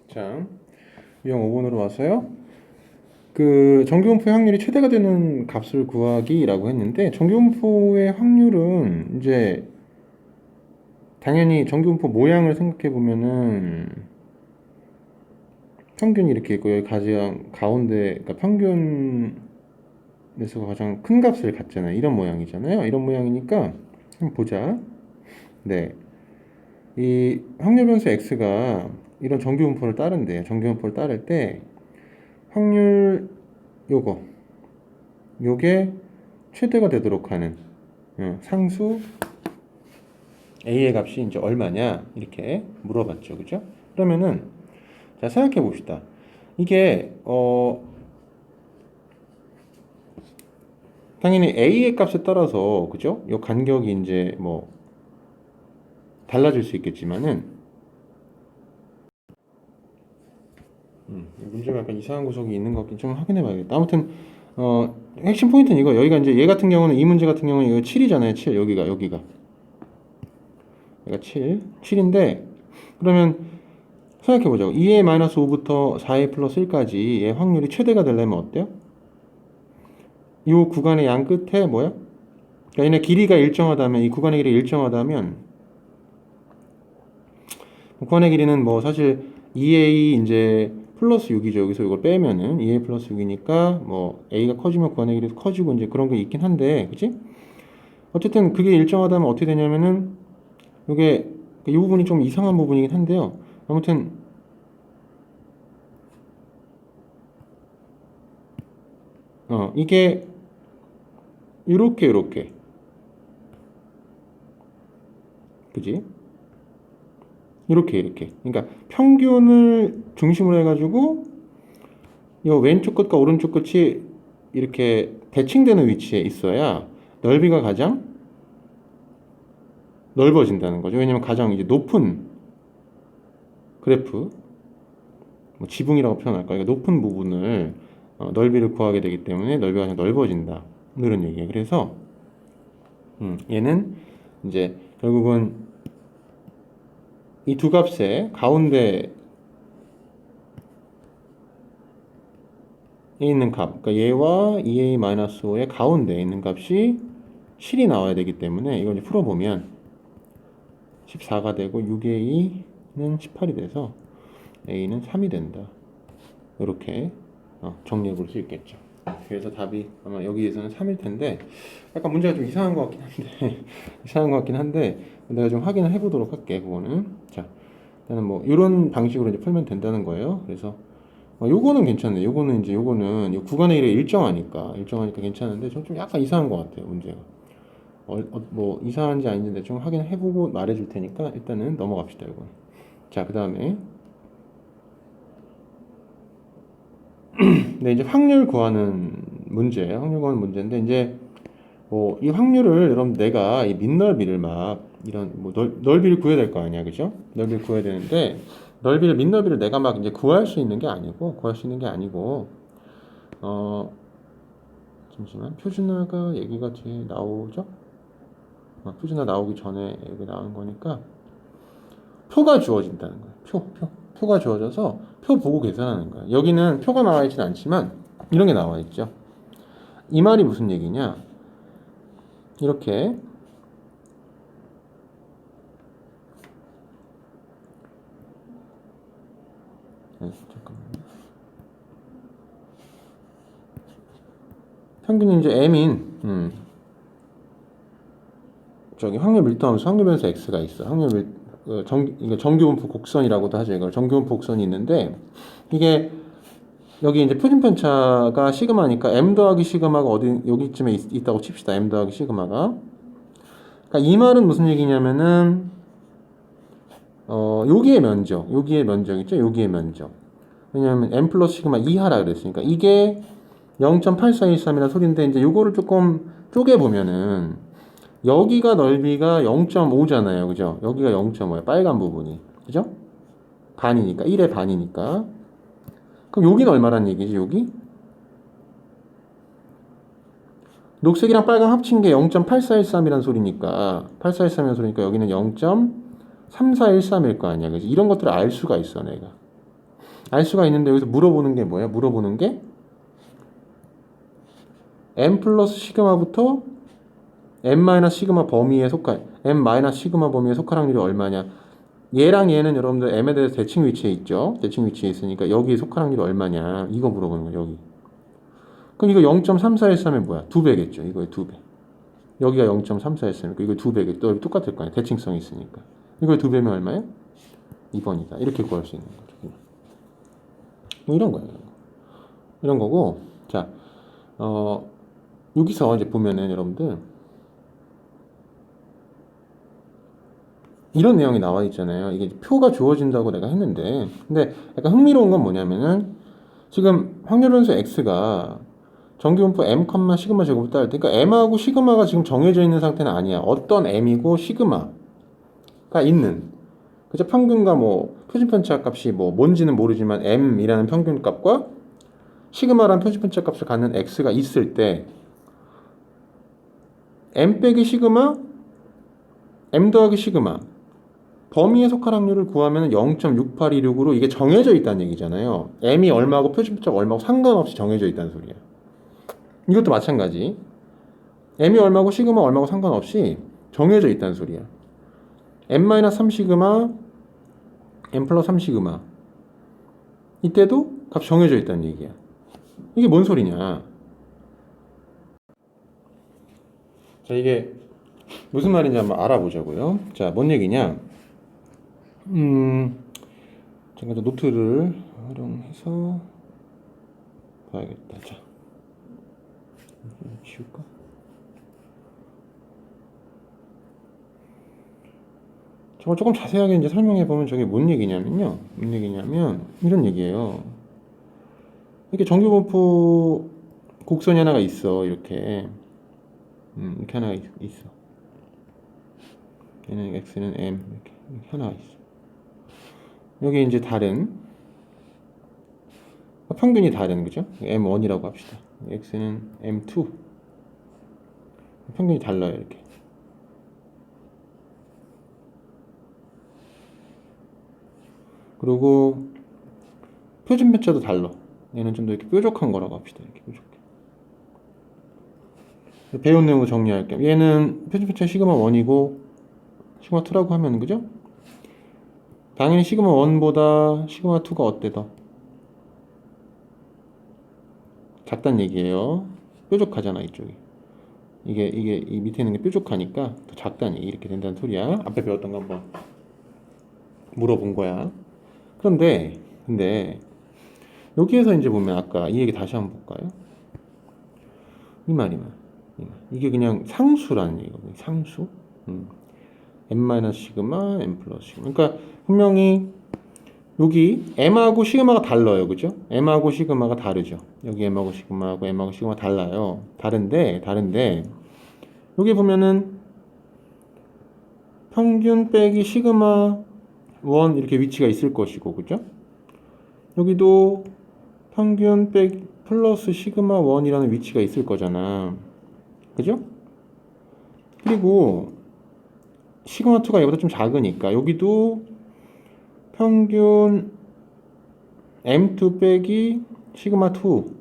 자, 유형 5번으로 와서요. 그 정규분포의 확률이 최대가 되는 값을 구하기라고 했는데 정규분포의 확률은 이제 당연히 정규분포 모양을 생각해 보면은 평균이 이렇게 있고 여기 가장 가운데 그러니까 평균에서 가장 큰 값을 갖잖아요. 이런 모양이잖아요. 이런 모양이니까 한번 보자. 네, 이 확률 변수 x가 이런 정규분포를 따른대요. 정규분포를 따를 때 확률 요게 최대가 되도록 하는 상수 a의 값이 이제 얼마냐 이렇게 물어봤죠, 그죠? 그러면은 자 생각해 봅시다. 이게 당연히 a의 값에 따라서 그죠? 요 간격이 이제 뭐 달라질 수 있겠지만은 문제가 약간 이상한 구석이 있는 것 같긴 좀 확인해 봐야겠다. 아무튼 핵심 포인트는 이거. 여기가 이제 얘 같은 경우는 이 문제 같은 경우는 이거 7이잖아요. 7 여기가 여기가 7인데 그러면 생각해보자고. 2a-5부터 4a 플러스 1까지 얘 확률이 최대가 되려면 어때요? 이 구간의 양 끝에 뭐야? 그러니까 얘네 길이가 일정하다면 이 구간의 길이가 일정하다면 구간의 길이는 뭐 사실 2a 이제 플러스 6이죠. 여기서 이걸 빼면은 2a 플러스 6이니까 뭐 a가 커지면 구간의 길이도 커지고 이제 그런 게 있긴 한데 그치? 어쨌든 그게 일정하다면 어떻게 되냐면은 이게 이 부분이 좀 이상한 부분이긴 한데요. 아무튼 이게 이렇게 그지? 이렇게 그러니까 평균을 중심으로 해가지고 이 왼쪽 끝과 오른쪽 끝이 이렇게 대칭되는 위치에 있어야 넓이가 가장 넓어진다는 거죠. 왜냐면 가장 이제 높은 그래프 뭐 지붕이라고 표현할까? 그러니까 높은 부분을 넓이를 구하게 되기 때문에 넓이가 가장 넓어진다. 이런 얘기예요. 그래서 얘는 이제 결국은 이 두 값의 가운데에 있는 값, 그러니까 얘와 2a-5의 가운데에 있는 값이 7이 나와야 되기 때문에 이걸 이제 풀어보면 14가 되고 6a는 18이 돼서 a는 3이 된다. 이렇게 정리해 볼 수 있겠죠. 그래서 답이 아마 여기에서는 3일 텐데 약간 문제가 좀 이상한 것 같긴 한데 이상한 것 같긴 한데 내가 좀 확인을 해보도록 할게. 그거는 자 일단은 뭐 이런 방식으로 이제 풀면 된다는 거예요. 그래서 요거는 괜찮네. 요거는 이 구간의 길이가 일정하니까 괜찮은데 좀 약간 이상한 것 같아요. 문제가 뭐 이상한지 아닌지 좀 확인을 해보고 말해줄 테니까 일단은 넘어갑시다. 이거. 자, 그 다음에 네, 이제 확률 구하는 문제예요. 확률 구하는 문제인데 이제 뭐 이 확률을 여러분 내가 이 밑넓이를 막 이런 뭐 넓이를 구해야 될 거 아니야, 그죠? 넓이를 구해야 되는데 밑넓이를 내가 막 이제 구할 수 있는 게 아니고 잠시만 표준화가 얘기가 뒤에 나오죠? 표준화 나오기 전에 여기 나온 거니까 표가 주어진다는 거야. 표가 주어져서 표 보고 계산하는 거야. 여기는 표가 나와 있진 않지만 이런 게 나와 있죠. 이 말이 무슨 얘기냐? 이렇게 잠깐만요. 평균이 이제 m인 저기 확률 밀도함수 확률 변수 x가 있어. 이거 정규분포 곡선이라고도 하죠. 이걸 정규분포 곡선이 있는데 이게 여기 이제 표준 편차가 시그마니까 m 더하기 시그마가 어디 여기쯤에 있다고 칩시다. m 더하기 시그마가. 그러니까 이 말은 무슨 얘기냐면은 여기의 면적 있죠? 여기의 면적. 왜냐하면 m 플러스 시그마 이하라 그랬으니까 이게 0.8413이라는 소리인데 이제 요거를 조금 쪼개 보면은 여기가 넓이가 0.5잖아요. 그죠? 여기가 0.5야. 빨간 부분이. 그죠? 반이니까. 1의 반이니까. 그럼 여기는 얼마란 얘기지, 여기? 녹색이랑 빨강 합친 게 0.8413이란 소리니까, 여기는 0.3413일 거 아니야. 그지? 이런 것들을 알 수가 있어, 내가. 알 수가 있는데 여기서 물어보는 게 뭐야? 물어보는 게 m 플러스 시그마부터 m 마이너스 시그마 범위에 속할 m 마이너스 시그마 범위에 속할 확률이 얼마냐? 얘랑 얘는 여러분들 m에 대해서 대칭 위치에 있죠. 대칭 위치에 있으니까 여기에 속할 확률이 얼마냐? 이거 물어보는 거예요. 여기. 그럼 이거 0.3413면 뭐야? 2배겠죠. 이거의 2배. 여기가 0.3413이니까 이거 2배겠죠. 여기 똑같을 거 아니야. 대칭성이 있으니까. 이거의 2배면 얼마예요? 2번이다. 이렇게 구할 수 있는 거죠. 뭐 이런 거예요. 이런 거고. 자, 여기서 이제 보면은 여러분들 이런 내용이 나와 있잖아요. 이게 표가 주어진다고 내가 했는데, 근데 약간 흥미로운 건 뭐냐면은 지금 확률 변수 x가 정기분포 m, 시그마 제곱을 따를 때, 그러니까 m하고 시그마가 지금 정해져 있는 상태는 아니야. 어떤 m이고 시그마가 있는, 그죠? 평균과 뭐 표준편차 값이 뭐 뭔지는 모르지만 m이라는 평균 값과 시그마라는 표준편차 값을 갖는 x가 있을 때 m 빼기 시그마, m 더하기 시그마 범위에 속할 확률을 구하면 0.6826으로 이게 정해져 있다는 얘기잖아요. m이 얼마고 표준편차가 얼마고 상관없이 정해져 있다는 소리야. 이것도 마찬가지. m이 얼마고 시그마 얼마고 상관없이 정해져 있다는 소리야. m-3 시그마, m 플러스 3 시그마. 이때도 값 정해져 있다는 얘기야. 이게 뭔 소리냐? 자, 이게 무슨 말인지 한번 알아보자고요. 자, 뭔 얘기냐? 잠깐 노트를 활용해서 봐야겠다. 자, 지울까? 저걸 조금 자세하게 이제 설명해 보면 저게 뭔 얘기냐면요. 뭔 얘기냐면 이런 얘기예요. 이렇게 정규분포 곡선이 하나가 있어. 이렇게 하나가 있어. 얘는 x는 m 이렇게 하나가 있어. 여기 이제 다른 평균이 다른 그죠? m1이라고 합시다. x는 m2 평균이 달라요. 이렇게. 그리고 표준편차도 달라. 얘는 좀 더 이렇게 뾰족한 거라고 합시다. 이렇게 뾰족해. 배운 내용을 정리할게요. 얘는 표준편차 시그마 1이고 시그마 2라고 하면 그죠? 당연히 시그마 1보다 시그마 2가 어때 더? 작단 얘기예요. 뾰족하잖아 이쪽이. 이게 이 밑에 있는 게 뾰족하니까 더 작다니 이렇게 된다는 소리야. 앞에 배웠던 거 한번 물어본 거야. 근데 여기에서 이제 보면 아까 이 얘기 다시 한번 볼까요? 이 말이면 이게 그냥 상수라는 얘기거든요. 상수. m 시그마, m 플러스 시그마. 그러니까 분명히 여기 m하고 시그마가 달라요. 그죠? m하고 시그마가 다르죠. 여기 m하고 시그마하고 m하고 시그마가 달라요. 다른데 여기 보면은 평균 빼기 시그마 1 이렇게 위치가 있을 것이고 그죠? 여기도 평균 빼기 플러스 시그마 1이라는 위치가 있을 거잖아. 그죠? 그리고 시그마 2가 얘보다 좀 작으니까 여기도 평균 m2 빼기 시그마 2라는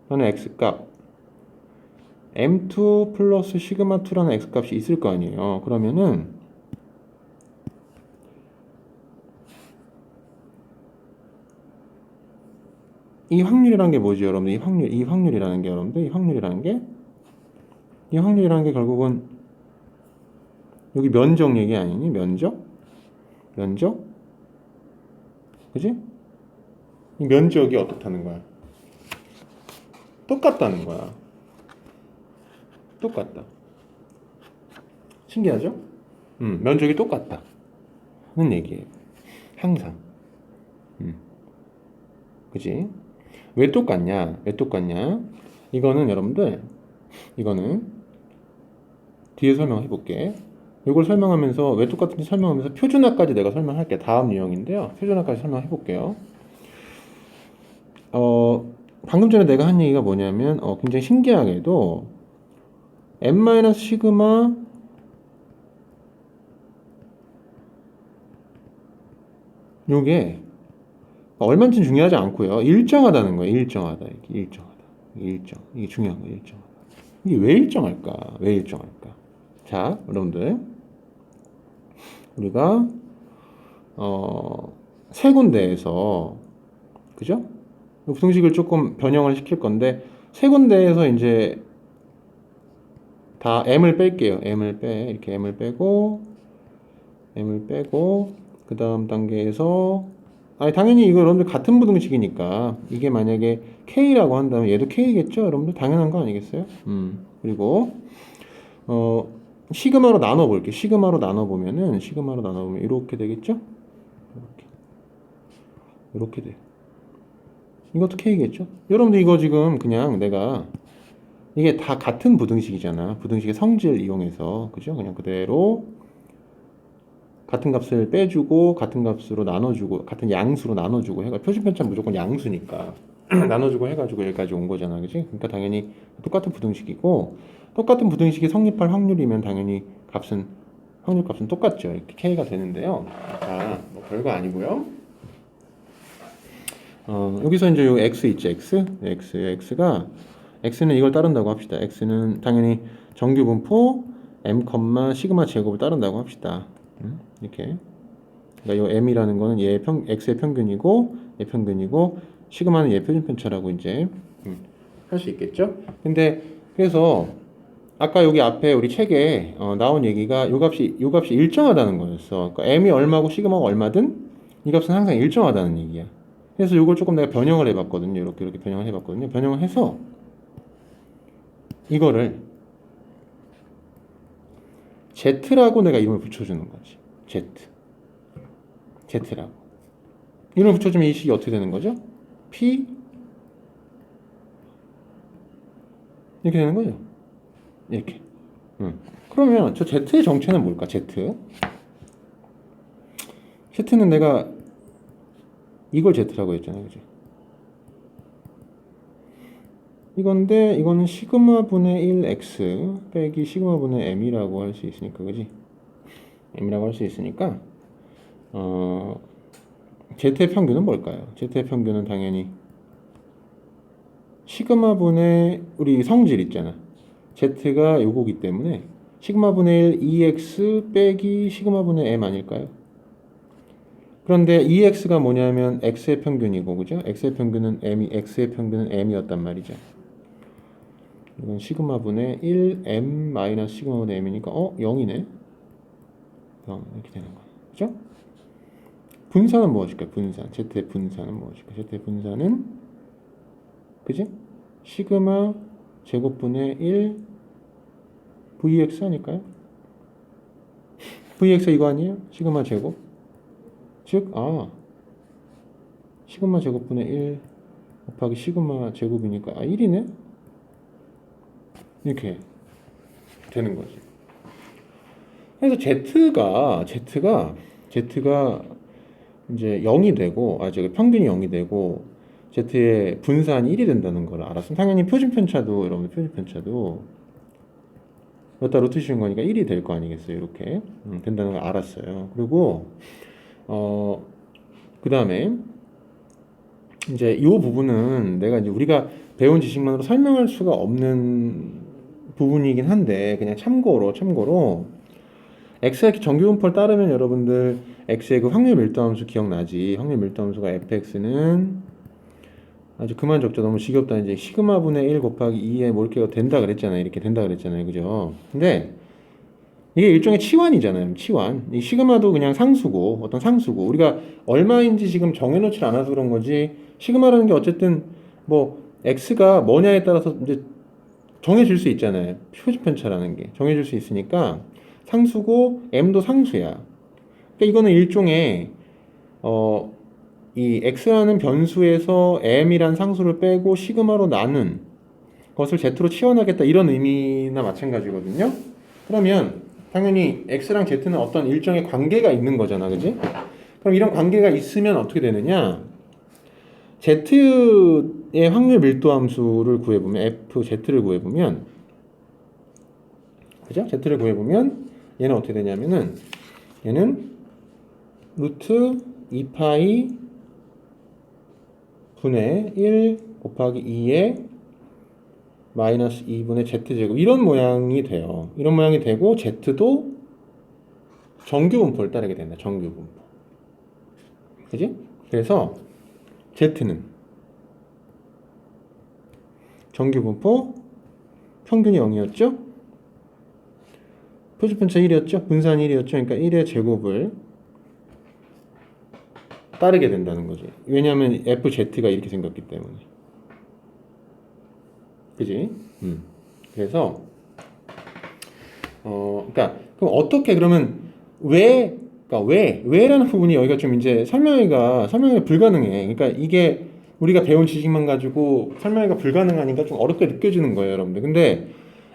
x값 m2 플러스 시그마 2라는 x값이 있을 거 아니에요. 그러면은 이 확률이라는 게 뭐죠, 여러분들? 이 확률이라는 게 여러분들, 이 확률이라는 게 결국은 여기 면적 얘기 아니니? 면적? 그지? 이 면적이 어떻다는 거야? 똑같다는 거야. 똑같다. 신기하죠? 면적이 똑같다는 얘기예요. 항상. 그지? 왜 똑같냐? 이거는 여러분들, 뒤에 설명해 볼게. 이걸 설명하면서 왜 똑같은지 설명하면서 표준화까지 내가 설명할게. 다음 유형인데요. 표준화까지 설명해 볼게요. 방금 전에 내가 한 얘기가 뭐냐면 굉장히 신기하게도 m 시그마 요게 얼마인지는 중요하지 않고요. 일정하다는 거예요. 일정하다. 이렇게 일정하다. 일정. 이게 중요한 거예요. 일정하다. 이게 왜 일정할까? 왜 일정할까? 자, 여러분들. 우리가 세 군데에서 그죠? 부등식을 조금 변형을 시킬 건데 세 군데에서 이제 다 m을 뺄게요. 이렇게 m을 빼고 그 다음 단계에서 당연히 이거 여러분들 같은 부등식이니까 이게 만약에 k라고 한다면 얘도 k겠죠? 여러분들 당연한 거 아니겠어요? 그리고 시그마로 나눠 볼게요. 시그마로 나눠 보면 이렇게 되겠죠? 이렇게 돼. 이것도 k겠죠? 여러분들 이거 지금 그냥 내가 이게 다 같은 부등식이잖아. 부등식의 성질 이용해서 그죠? 그냥 그대로 같은 값을 빼주고 같은 값으로 나눠주고 같은 양수로 나눠주고 해가 표준편차는 무조건 양수니까 나눠주고 해가지고 여기까지 온 거잖아, 그지? 그러니까 당연히 똑같은 부등식이고 똑같은 부등식이 성립할 확률이면 당연히 확률 값은 똑같죠. 이렇게 k가 되는데요. 자, 뭐 별거 아니고요. 여기서 이제 요 x 있죠, x가 x는 이걸 따른다고 합시다. x는 당연히 정규 분포 m, 시그마 제곱을 따른다고 합시다. 이렇게. 그러니까 요 m이라는 거는 x의 평균이고 얘 평균이고 시그마는 얘 표준편차라고 이제 할 수 있겠죠. 근데 그래서 아까 여기 앞에 우리 책에 나온 얘기가 요 값이 일정하다는 거였어. 그러니까 m이 얼마고 시그마가 얼마든 이 값은 항상 일정하다는 얘기야. 그래서 요걸 조금 내가 변형을 해봤거든요. 이렇게 변형을 해봤거든요. 변형을 해서 이거를 Z라고 내가 이름을 붙여주는 거지. Z라고. 이름을 붙여주면 이 식이 어떻게 되는 거죠? P 이렇게 되는 거죠. 이렇게. 그러면 저 Z의 정체는 뭘까? Z는 내가 이걸 Z라고 했잖아요. 그죠? 이건데 이거는 시그마 분의 1x 빼기 시그마 분의 m이라고 할 수 있으니까 그지? m이라고 할 수 있으니까 z의 평균은 뭘까요? z의 평균은 당연히 시그마 분의 우리 성질 있잖아. z가 요거기 때문에 시그마 분의 1 2x 빼기 시그마 분의 m 아닐까요? 그런데 2x가 뭐냐면 x의 평균이고 그죠? x의 평균은 m이었단 말이죠. 이건 시그마 분의 1m 마이너스 시그마 분의 m이니까 0이네. 0 이렇게 되는 거야. 그죠? 분산은 무엇일까요? Z의 분산은 무엇일까요? Z의 분산은 그지? 시그마 제곱분의 1 vx 아닐까요? vx 이거 아니에요? 시그마 제곱. 즉 시그마 제곱분의 1 곱하기 시그마 제곱이니까 1이네? 이렇게 되는 거지. 그래서 Z가 이제 0이 되고, 평균이 0이 되고, Z의 분산이 1이 된다는 걸 알았으면 당연히 여러분들 표준편차도 여기다 루트 씌운 거니까 1이 될 거 아니겠어요? 이렇게 된다는 걸 알았어요. 그리고 그 다음에 이제 이 부분은 내가 이제 우리가 배운 지식만으로 설명할 수가 없는 부분이긴 한데 그냥 참고로 x의 정규분포를 따르면 여러분들 x의 그 확률 밀도함수 기억나지? 확률 밀도함수가 fx는 아주 그만 적죠. 너무 지겹다. 이제 시그마 분의 1 곱하기 2에 몰케가 된다 그랬잖아요. 이렇게 된다 그랬잖아요. 그죠? 근데 이게 일종의 치환이잖아요. 치환. 이 시그마도 그냥 어떤 상수고 우리가 얼마인지 지금 정해놓지 않아서 그런 거지. 시그마라는 게 어쨌든 뭐 x가 뭐냐에 따라서 이제 정해질 수 있잖아요. 표준편차라는 게 정해질 수 있으니까 상수고 m도 상수야. 그러니까 이거는 일종의 이 x라는 변수에서 m이란 상수를 빼고 시그마로 나눈 것을 z로 치환하겠다 이런 의미나 마찬가지거든요. 그러면 당연히 x랑 z는 어떤 일정의 관계가 있는 거잖아, 그지? 그럼 이런 관계가 있으면 어떻게 되느냐? z의 확률 밀도 함수를 구해보면 fz를 구해보면 그죠? z를 구해보면 얘는 어떻게 되냐면은 얘는 루트 2파이 분의 1 곱하기 2의 마이너스 2분의 z제곱 이런 모양이 돼요. 이런 모양이 되고 z도 정규분포를 따르게 된다. 정규분포. 그지? 그래서 z는 정규분포 평균이 0이었죠? 표준편차 1이었죠? 분산 1이었죠? 그러니까 1의 제곱을 따르게 된다는 거지. 왜냐하면 FZ가 이렇게 생겼기 때문에. 그지? 그래서 그러니까 그럼 어떻게 그러면 왜라는 부분이 여기가 좀 이제 설명이 불가능해. 그러니까 이게 우리가 배운 지식만 가지고 설명이 불가능하니까 좀 어렵게 느껴지는 거예요, 여러분들. 근데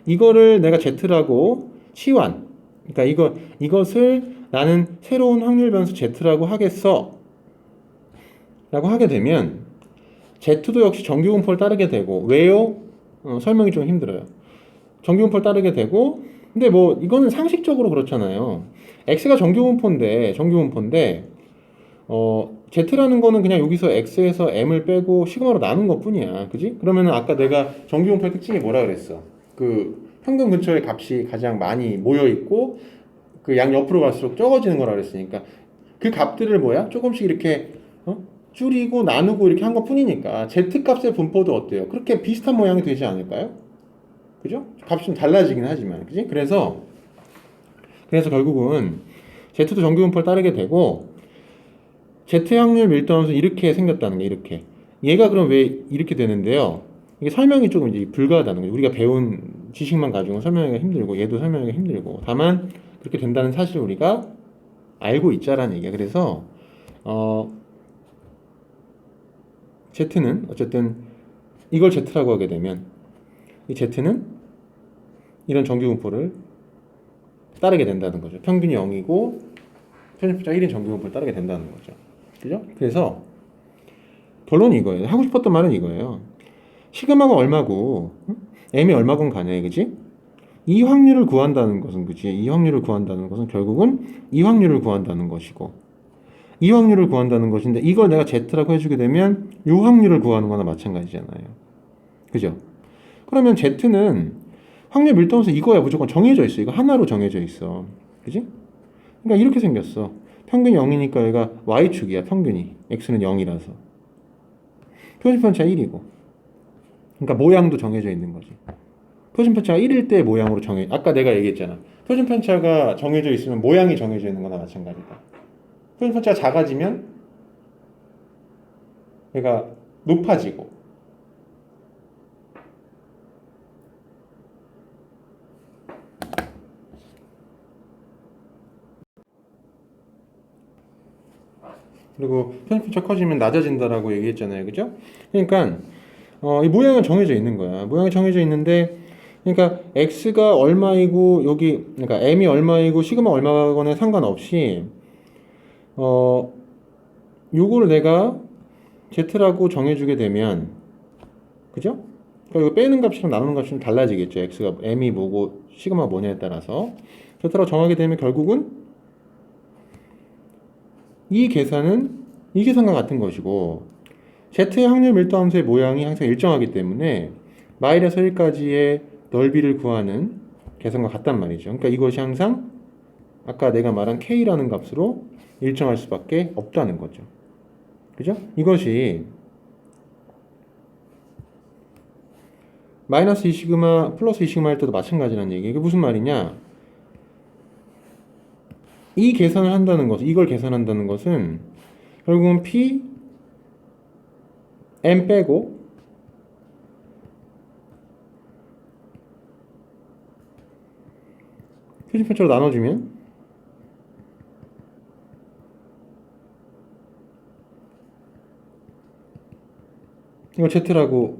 이거를 내가 Z라고 치환. 그러니까 이것을 나는 새로운 확률 변수 Z라고 하겠어. 라고 하게 되면 Z도 역시 정규분포를 따르게 되고 왜요? 설명이 좀 힘들어요. 정규분포를 따르게 되고 근데 뭐 이거는 상식적으로 그렇잖아요. X가 정규분포인데 Z라는 거는 그냥 여기서 X에서 M을 빼고 시그마로 나눈 것 뿐이야. 그지? 그러면은 아까 내가 정규분포의 특징이 뭐라 그랬어? 그 평균 근처의 값이 가장 많이 모여있고 그 양 옆으로 갈수록 적어지는 거라 그랬으니까 그 값들을 뭐야? 조금씩 이렇게 줄이고 나누고 이렇게 한 것 뿐이니까 Z값의 분포도 어때요? 그렇게 비슷한 모양이 되지 않을까요? 그죠? 값이 좀 달라지긴 하지만 그지? 그래서 결국은 Z도 정규분포를 따르게 되고 Z 확률 밀도함수 이렇게 생겼다는 게 이렇게 얘가 그럼 왜 이렇게 되는데요? 이게 설명이 조금 이제 불가하다는 거죠. 우리가 배운 지식만 가지고 설명하기가 힘들고 얘도 설명하기가 힘들고 다만 그렇게 된다는 사실을 우리가 알고 있자라는 얘기야. 그래서 Z는 어쨌든 이걸 Z라고 하게 되면 이 Z는 이런 정규분포를 따르게 된다는 거죠. 평균이 0이고 편집자 1인 정규분포를 따르게 된다는 거죠. 그죠? 그래서 결론이 이거예요. 하고 싶었던 말은 이거예요. 시그마가 얼마고 M이 얼마건 간에 그지? 이 확률을 구한다는 것은 그지? 이 확률을 구한다는 것은 결국은 이 확률을 구한다는 것이고 이 확률을 구한다는 것인데 이걸 내가 Z라고 해주게 되면 이 확률을 구하는 거나 마찬가지잖아요. 그죠? 그러면 Z는 확률 밀도함수 이거야 무조건 정해져 있어. 이거 하나로 정해져 있어. 그지? 그러니까 이렇게 생겼어. 평균이 0이니까 얘가 Y축이야. 평균이. X는 0이라서. 표준편차 1이고. 그러니까 모양도 정해져 있는 거지. 표준편차가 1일 때 모양으로 아까 내가 얘기했잖아. 표준편차가 정해져 있으면 모양이 정해져 있는 거나 마찬가지다. 표준편차가 작아지면 얘가 높아지고 그리고 편집차 커지면 낮아진다라고 얘기했잖아요. 그죠? 그러니까 이 모양은 정해져 있는 거야. 모양이 정해져 있는데 그러니까 x가 얼마이고 여기 그러니까 m이 얼마이고 시그마 얼마거나 상관없이 요거를 내가 z라고 정해주게 되면 그죠? 그러니까 이거 빼는 값이랑 나누는 값이 좀 달라지겠죠. x가 m이 뭐고 시그마 뭐냐에 따라서 z라고 정하게 되면 결국은 이 계산과 같은 것이고 Z의 확률 밀도 함수의 모양이 항상 일정하기 때문에 마이너스 1까지의 넓이를 구하는 계산과 같단 말이죠. 그러니까 이것이 항상 아까 내가 말한 K라는 값으로 일정할 수밖에 없다는 거죠. 그죠? 이것이 마이너스 2시그마 플러스 2시그마 할 때도 마찬가지라는 얘기. 이게 무슨 말이냐? 이 계산을 한다는 것은 이걸 계산한다는 것은 결국은 P M 빼고 표준편차로 나눠주면 이걸 Z라고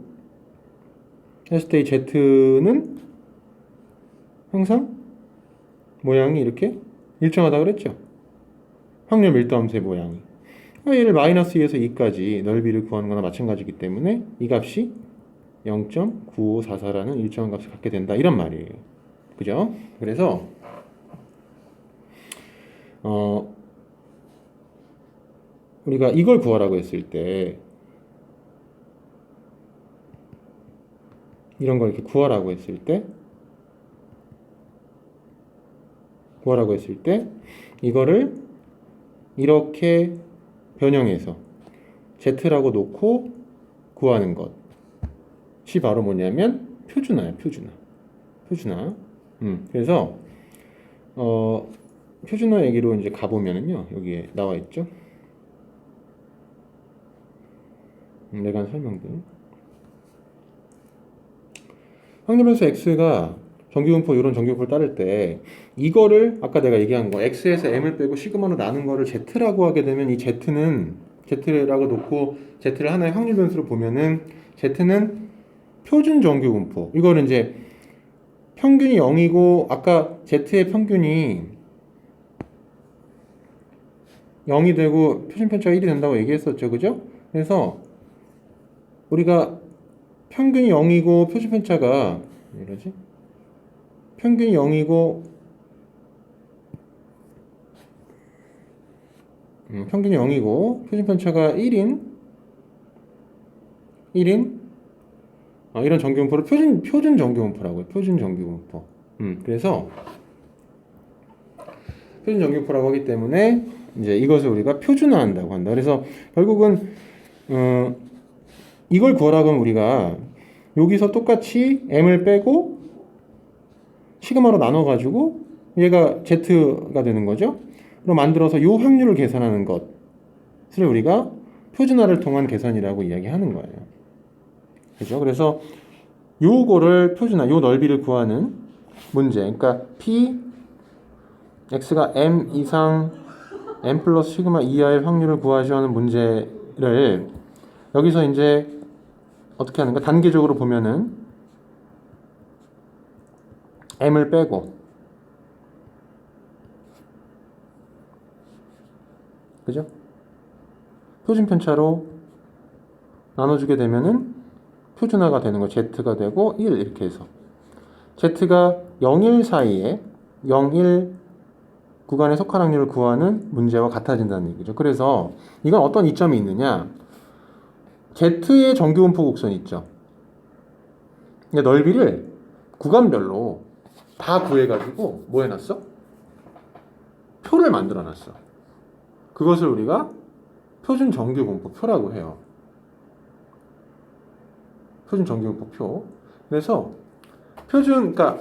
했을 때 이 Z는 항상 모양이 이렇게 일정하다 그랬죠. 확률 밀도함수의 모양이. 얘를 마이너스 2에서 2까지 넓이를 구하는 거나 마찬가지이기 때문에 이 값이 0.9544라는 일정한 값을 갖게 된다. 이런 말이에요. 그죠? 그래서 우리가 이걸 구하라고 했을 때 이런 걸 이렇게 구하라고 했을 때 이거를 이렇게 변형해서 z라고 놓고 구하는 것이 바로 뭐냐면 표준화야, 표준화. 그래서 표준화 얘기로 이제 가보면은요, 여기에 나와 있죠. 내가 한 설명들. 확률변수 x가 정규분포 이런 정규분포를 따를 때 이거를 아까 내가 얘기한 거 x에서 m을 빼고 시그마로 나눈 거를 z라고 하게 되면 이 z라고 놓고 z를 하나의 확률변수로 보면은 z는 표준 정규분포. 이거는 이제 평균이 0이고 아까 z의 평균이 0이 되고 표준편차가 1이 된다고 얘기했었죠. 그죠? 그래서 우리가 평균이 0이고 표준편차가 이러지? 평균이 0이고 평균이 0이고 표준편차가 1인 이런 정규분포를 표준 정규분포라고 해요. 표준 정규분포. 그래서 표준 정규분포라고 하기 때문에 이제 이것을 우리가 표준화한다고 한다. 그래서 결국은 이걸 구하라고 하면 우리가 여기서 똑같이 m을 빼고 시그마로 나눠가지고 얘가 z가 되는 거죠. 그럼 만들어서 이 확률을 계산하는 것을 우리가 표준화를 통한 계산이라고 이야기하는 거예요. 그죠? 그래서 요거를 표준화, 요 넓이를 구하는 문제. 그러니까 p x가 m 이상 m 플러스 시그마 이하의 확률을 구하시는 문제를 여기서 이제 어떻게 하는가? 단계적으로 보면은 m을 빼고, 그죠? 표준편차로 나눠주게 되면은 표준화가 되는 거 z가 되고 1 이렇게 해서 z가 0, 1 사이에 0, 1 구간의 속한 확률을 구하는 문제와 같아진다는 얘기죠. 그래서 이건 어떤 이점이 있느냐? z의 정규분포 곡선 있죠. 넓이를 구간별로 다 구해가지고 뭐 해놨어? 표를 만들어놨어. 그것을 우리가 표준 정규분포 표라고 해요. 표준 정규분포 표. 그래서 그러니까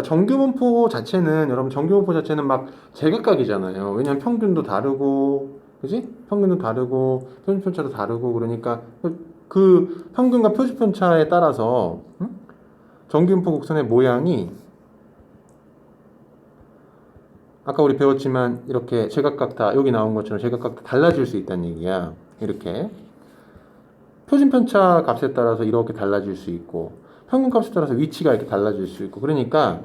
정규분포 자체는 여러분 정규분포 자체는 막 제각각이잖아요. 왜냐면 평균도 다르고, 그지? 평균도 다르고 표준편차도 다르고 그러니까 그 평균과 표준편차에 따라서 정규분포 곡선의 모양이 아까 우리 배웠지만 이렇게 제각각 다 여기 나온 것처럼 제각각 다 달라질 수 있다는 얘기야. 이렇게 표준편차 값에 따라서 이렇게 달라질 수 있고 평균값에 따라서 위치가 이렇게 달라질 수 있고 그러니까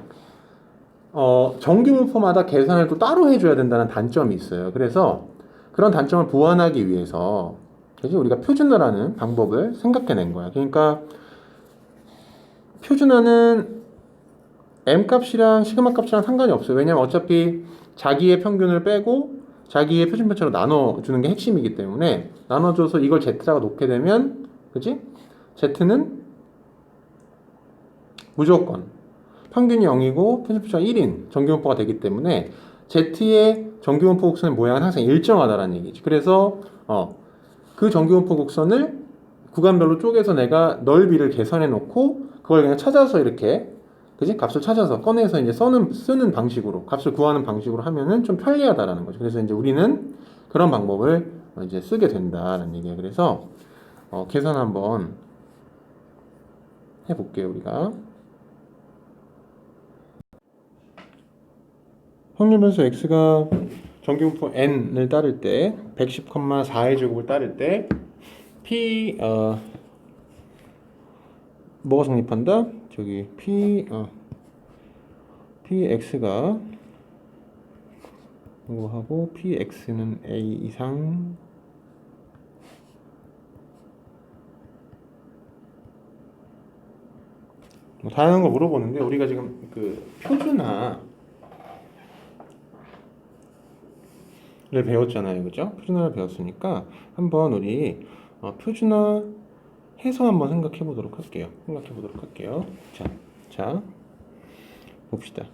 정규분포마다 계산을 또 따로 해줘야 된다는 단점이 있어요. 그래서 그런 단점을 보완하기 위해서 그래서 우리가 표준화라는 방법을 생각해낸 거야. 그러니까 표준화는 m 값이랑 시그마 값이랑 상관이 없어요. 왜냐면 어차피 자기의 평균을 빼고 자기의 표준편차로 나눠주는 게 핵심이기 때문에 나눠줘서 이걸 z라고 놓게 되면 그치? z는 무조건 평균이 0이고 표준편차가 1인 정규분포가 되기 때문에 z의 정규분포 곡선의 모양은 항상 일정하다는 얘기지. 그래서 그 정규분포 곡선을 구간별로 쪼개서 내가 넓이를 계산해 놓고 그걸 그냥 찾아서 이렇게 그지? 값을 찾아서 꺼내서 이제 쓰는 방식으로 값을 구하는 방식으로 하면은 좀 편리하다라는 거죠. 그래서 이제 우리는 그런 방법을 이제 쓰게 된다라는 얘기예요. 그래서 계산 한번 해볼게요. 우리가 확률변수 x가 정규분포 n을 따를 때 110,4의 제곱을 따를 때 p 뭐가 성립한다? 저기 px가 이거 하고 px는 a 이상 뭐 다양한 걸 물어보는데 우리가 지금 그 표준화를 배웠잖아요, 그죠? 표준화를 배웠으니까 한번 우리 표준화 해서 한번 생각해 보도록 할게요. 자, 봅시다.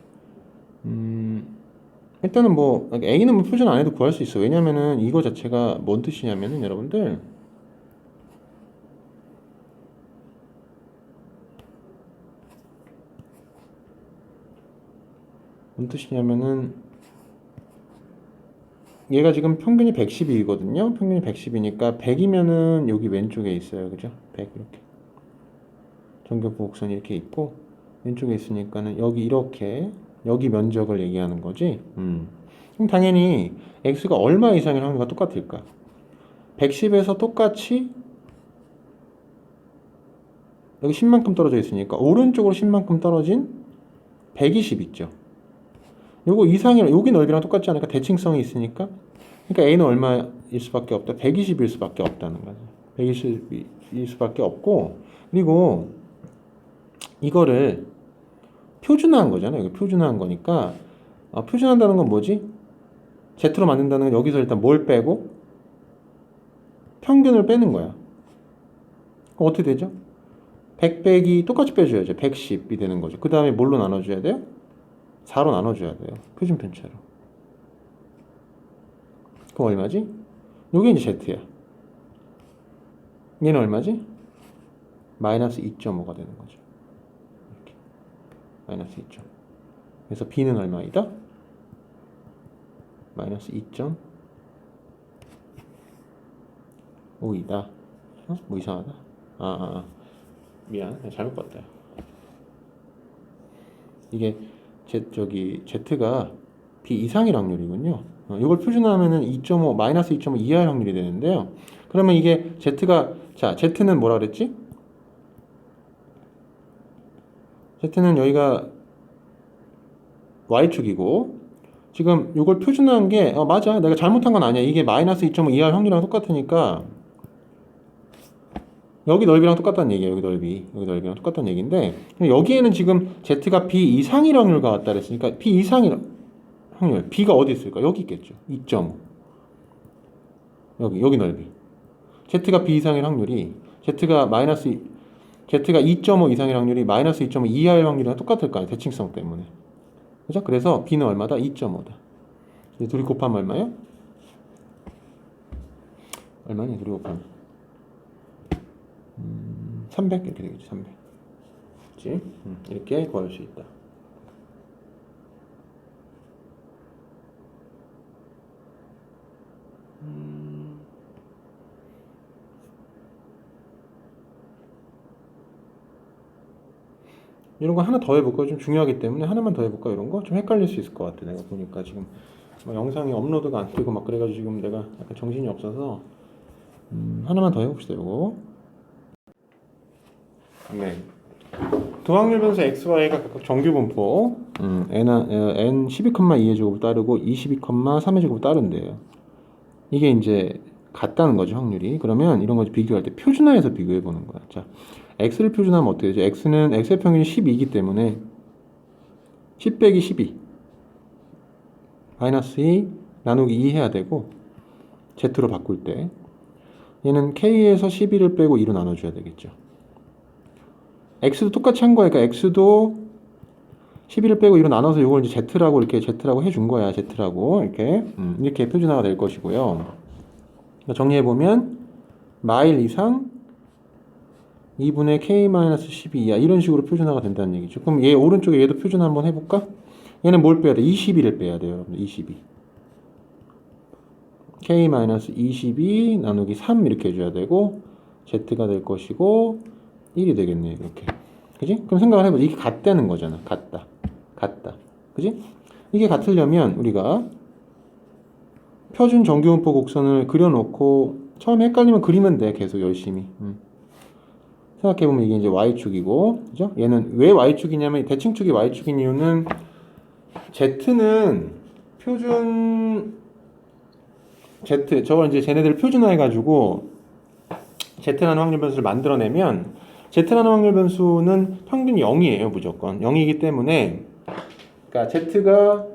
일단은 뭐 A는 뭐 표준 안 해도 구할 수 있어. 왜냐면은 이거 자체가 뭔 뜻이냐면은 여러분들 뭔 뜻이냐면은 얘가 지금 평균이 112거든요. 평균이 110이니까 100이면은 여기 왼쪽에 있어요. 그죠? 100 이렇게. 정교부곡선이 이렇게 있고 왼쪽에 있으니까는 여기 이렇게 여기 면적을 얘기하는 거지. 그럼 당연히 x가 얼마 이상일 확률과 똑같을까? 110에서 똑같이 여기 10만큼 떨어져 있으니까 오른쪽으로 10만큼 떨어진 120 있죠. 요거 이상이랑 여기 넓이랑 똑같지 않을까? 대칭성이 있으니까. 그러니까 a는 얼마일 수밖에 없다? 120일 수밖에 없다는 거죠. 120일 수밖에 없고, 그리고 이거를 표준화한 거잖아요. 이거 표준화한 거니까 표준한다는 건 뭐지? Z로 만든다는 건 여기서 일단 뭘 빼고 평균을 빼는 거야. 그럼 어떻게 되죠? 100 빼기 똑같이 빼줘야죠. 110이 되는 거죠. 그 다음에 뭘로 나눠줘야 돼요? 4로 나눠줘야 돼요. 표준 편차로. 그럼 얼마지? 요게 이제 Z야. 얘는 얼마지? 마이너스 2.5가 되는 거죠. 이렇게. 마이너스 2.5. 그래서 B는 얼마이다? 마이너스 2.5이다. 뭐 이상하다. 미안. 잘못 봤다. 이게 Z가 B 이상일 확률이군요. 이걸 표준화하면은 2.5, 마이너스 2.5 이하일 확률이 되는데요. 그러면 이게 Z가, 자, Z는 뭐라 그랬지? Z는 여기가 Y축이고, 지금 이걸 표준화한 게, 맞아. 내가 잘못한 건 아니야. 이게 마이너스 2.5 이하일 확률이랑 똑같으니까, 여기 넓이랑 똑같다는 얘기예요. 여기 넓이랑 똑같다는 얘기인데, 여기에는 지금 Z가 B 이상일 확률과 같다 그랬으니까, B 이상일 확률, B가 어디 있을까? 여기 있겠죠. 2.5. 여기 넓이. Z가 B 이상일 확률이, Z가 2.5 이상일 확률이 마이너스 2.5 이하일 확률이랑 똑같을 거 아니에요. 대칭성 때문에. 그죠? 그래서 B는 얼마다? 2.5다. 둘이 곱하면 얼마예요? 얼마니? 둘이 곱하면 300 이렇게 되겠지. 300. 그치? 이렇게 구할 수 있다. 이런 거 하나 더 해볼까? 좀 중요하기 때문에 하나만 더 해볼까? 이런 거? 좀 헷갈릴 수 있을 것 같아. 내가 보니까 지금 영상이 업로드가 안 되고 막 그래가지고 지금 내가 약간 정신이 없어서 하나만 더 해봅시다. 이거. 네. 두 확률 변수 xy가 각각 정규 분포 n 12,2의 제곱을 따르고 22,3의 제곱을 따른대요. 이게 이제 같다는 거죠, 확률이. 그러면 이런 거 비교할 때 표준화해서 비교해 보는 거야. 자, x를 표준화하면 어떻게 되죠? x의 평균이 12이기 때문에 10 빼기 12 마이너스 2 나누기 2 해야 되고, z로 바꿀 때 얘는 k에서 12를 빼고 2로 나눠줘야 되겠죠. x도 똑같이 한 거니까 x도 12를 빼고 2로 나눠서 이걸 이제 z라고 해준 거야. z라고 이렇게 표준화가 될 것이고요. 정리해 보면 마일 이상 2분의 k-12 이하 이런 식으로 표준화가 된다는 얘기죠. 그럼 얘 오른쪽에 얘도 표준화 한번 해볼까? 얘는 뭘 빼야 돼? 22를 빼야 돼요, 여러분들. 22 k-22 나누기 3 이렇게 해줘야 되고, z가 될 것이고 1이 되겠네요. 이렇게. 그지? 그럼 생각을 해보자. 이게 같다는 거잖아. 같다. 그지? 이게 같으려면 우리가 표준 정규분포 곡선을 그려놓고 처음에 헷갈리면 그리면 돼. 계속 열심히. 생각해보면 이게 이제 Y축이고, 그죠? 얘는 왜 Y축이냐면 대칭축이 Y축인 이유는 Z는 저걸 이제 쟤네들을 표준화해가지고 Z라는 확률 변수를 만들어내면 Z라는 확률 변수는 평균 0이에요. 무조건 0이기 때문에, 그러니까 Z가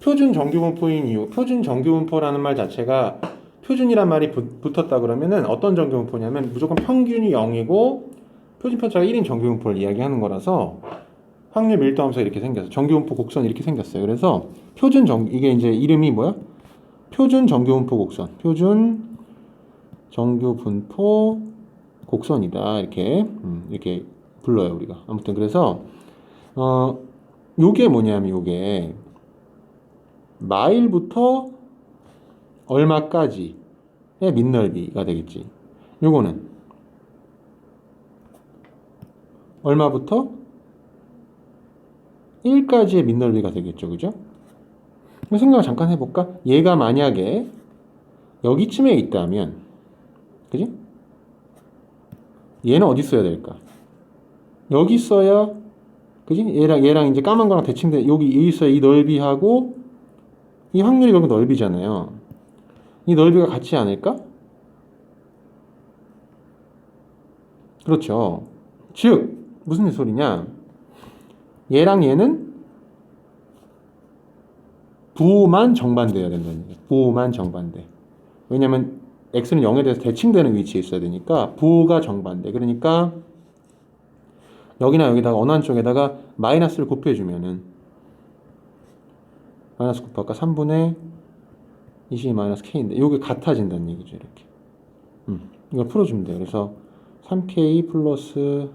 표준 정규분포인 이유, 표준 정규분포라는 말 자체가 표준이란 말이 붙었다 그러면은 어떤 정규분포냐면 무조건 평균이 0이고 표준 편차가 1인 정규분포를 이야기하는 거라서 확률 밀도함수가 이렇게 생겼어요. 정규분포 곡선이 이렇게 생겼어요. 그래서 이게 이제 이름이 뭐야? 표준 정규분포 곡선. 표준 정규분포 곡선이다. 이렇게 불러요, 우리가. 아무튼 그래서 요게 뭐냐면 요게 마일부터 얼마까지의 민넓이가 되겠지. 요거는 얼마부터 1까지의 민넓이가 되겠죠. 그죠? 생각을 잠깐 해볼까? 얘가 만약에 여기쯤에 있다면, 그지? 얘는 어디 써야 될까? 여기 써야, 그지? 얘랑 이제 까만 거랑 대칭돼, 여기 있어야 이 넓이하고, 이 확률이 결국 넓이잖아요. 이 넓이가 같지 않을까? 그렇죠. 즉, 무슨 소리냐? 얘랑 얘는 부호만 정반대여야 된다는 얘기예요. 부호만 정반대. 왜냐면 x는 0에 대해서 대칭되는 위치에 있어야 되니까 부호가 정반대. 그러니까 여기나 여기다가 어느 한쪽에다가 마이너스를 곱해주면은 마이너스 곱할까 3분의 20 마이너스 k인데 이게 같아진다는 얘기죠. 이렇게 이걸 풀어주면 돼요. 그래서 3k 플러스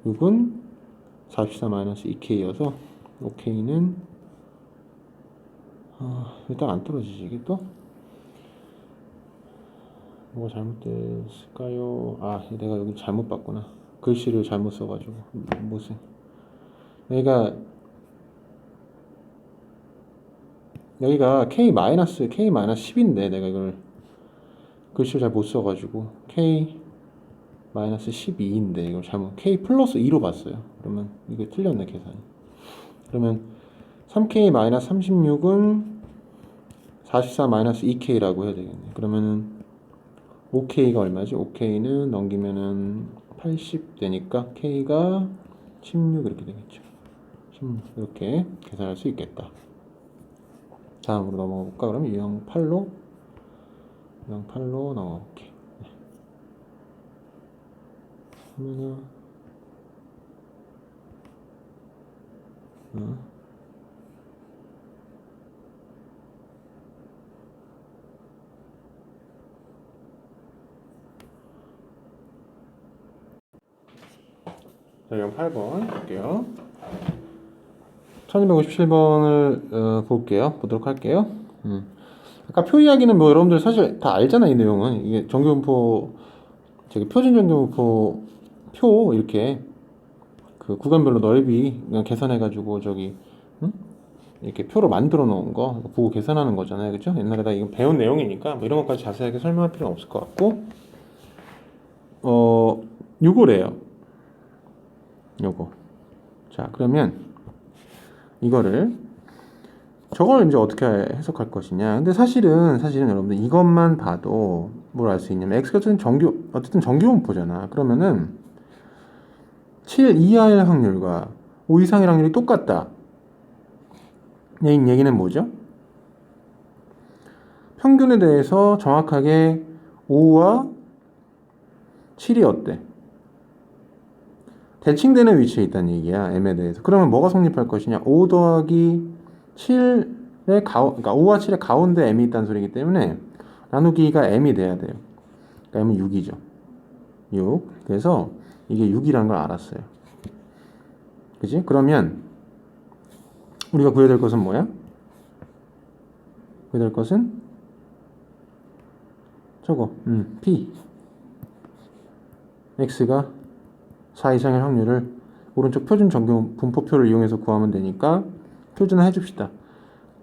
6은 44 마이너스 2k여서 5k는 일단 안 떨어지지. 이게 또 뭐가 잘못됐을까요? 내가 여기 잘못 봤구나. 글씨를 잘못 써가지고 무슨 여기가 K-10인데 내가 이걸 글씨를 잘 못 써가지고 K-12인데 이걸 잘못 K 플러스 2로 봤어요. 그러면 이게 틀렸네 계산이. 그러면 3K-36은 44-2K라고 해야 되겠네. 그러면은 5K가 얼마지? 5K는 넘기면은 80 되니까 K가 16 이렇게 되겠죠. 16 이렇게 계산할 수 있겠다. 다음으로 넘어가 볼까? 그러면 유형 8로 넘어가 볼게. 그러면은 자, 유형 8번 볼게요. 1257번을 보도록 할게요. 아까 표 이야기는 뭐 여러분들 사실 다 알잖아. 이 내용은 이게 정규분포 표준 정규분포 표 이렇게 그 구간별로 넓이 그냥 계산해가지고 이렇게 표로 만들어 놓은 거 보고 계산하는 거잖아요. 그죠? 옛날에 다 이거 배운 내용이니까 뭐 이런 것까지 자세하게 설명할 필요는 없을 것 같고 요거래요. 요거. 자, 그러면 저걸 이제 어떻게 해석할 것이냐. 근데 사실은 여러분들 이것만 봐도 뭘 알 수 있냐면 x가 어쨌든 정규분포잖아. 그러면은 7 이하일 확률과 5 이상일 확률이 똑같다. 이 얘기는 뭐죠? 평균에 대해서 정확하게 5와 7이 어때? 대칭되는 위치에 있다는 얘기야. m에 대해서. 그러면 뭐가 성립할 것이냐? 5 더하기 7의 그러니까 5와 7의 가운데 m이 있다는 소리이기 때문에 나누기가 m이 돼야 돼요. 그러니까 m은 6이죠. 6. 그래서 이게 6이라는 걸 알았어요. 그지? 그러면 우리가 구해야 될 것은 뭐야? 구해야 될 것은 저거. P. X가 4 이상의 확률을 오른쪽 표준 정규 분포표를 이용해서 구하면 되니까 표준화 해줍시다.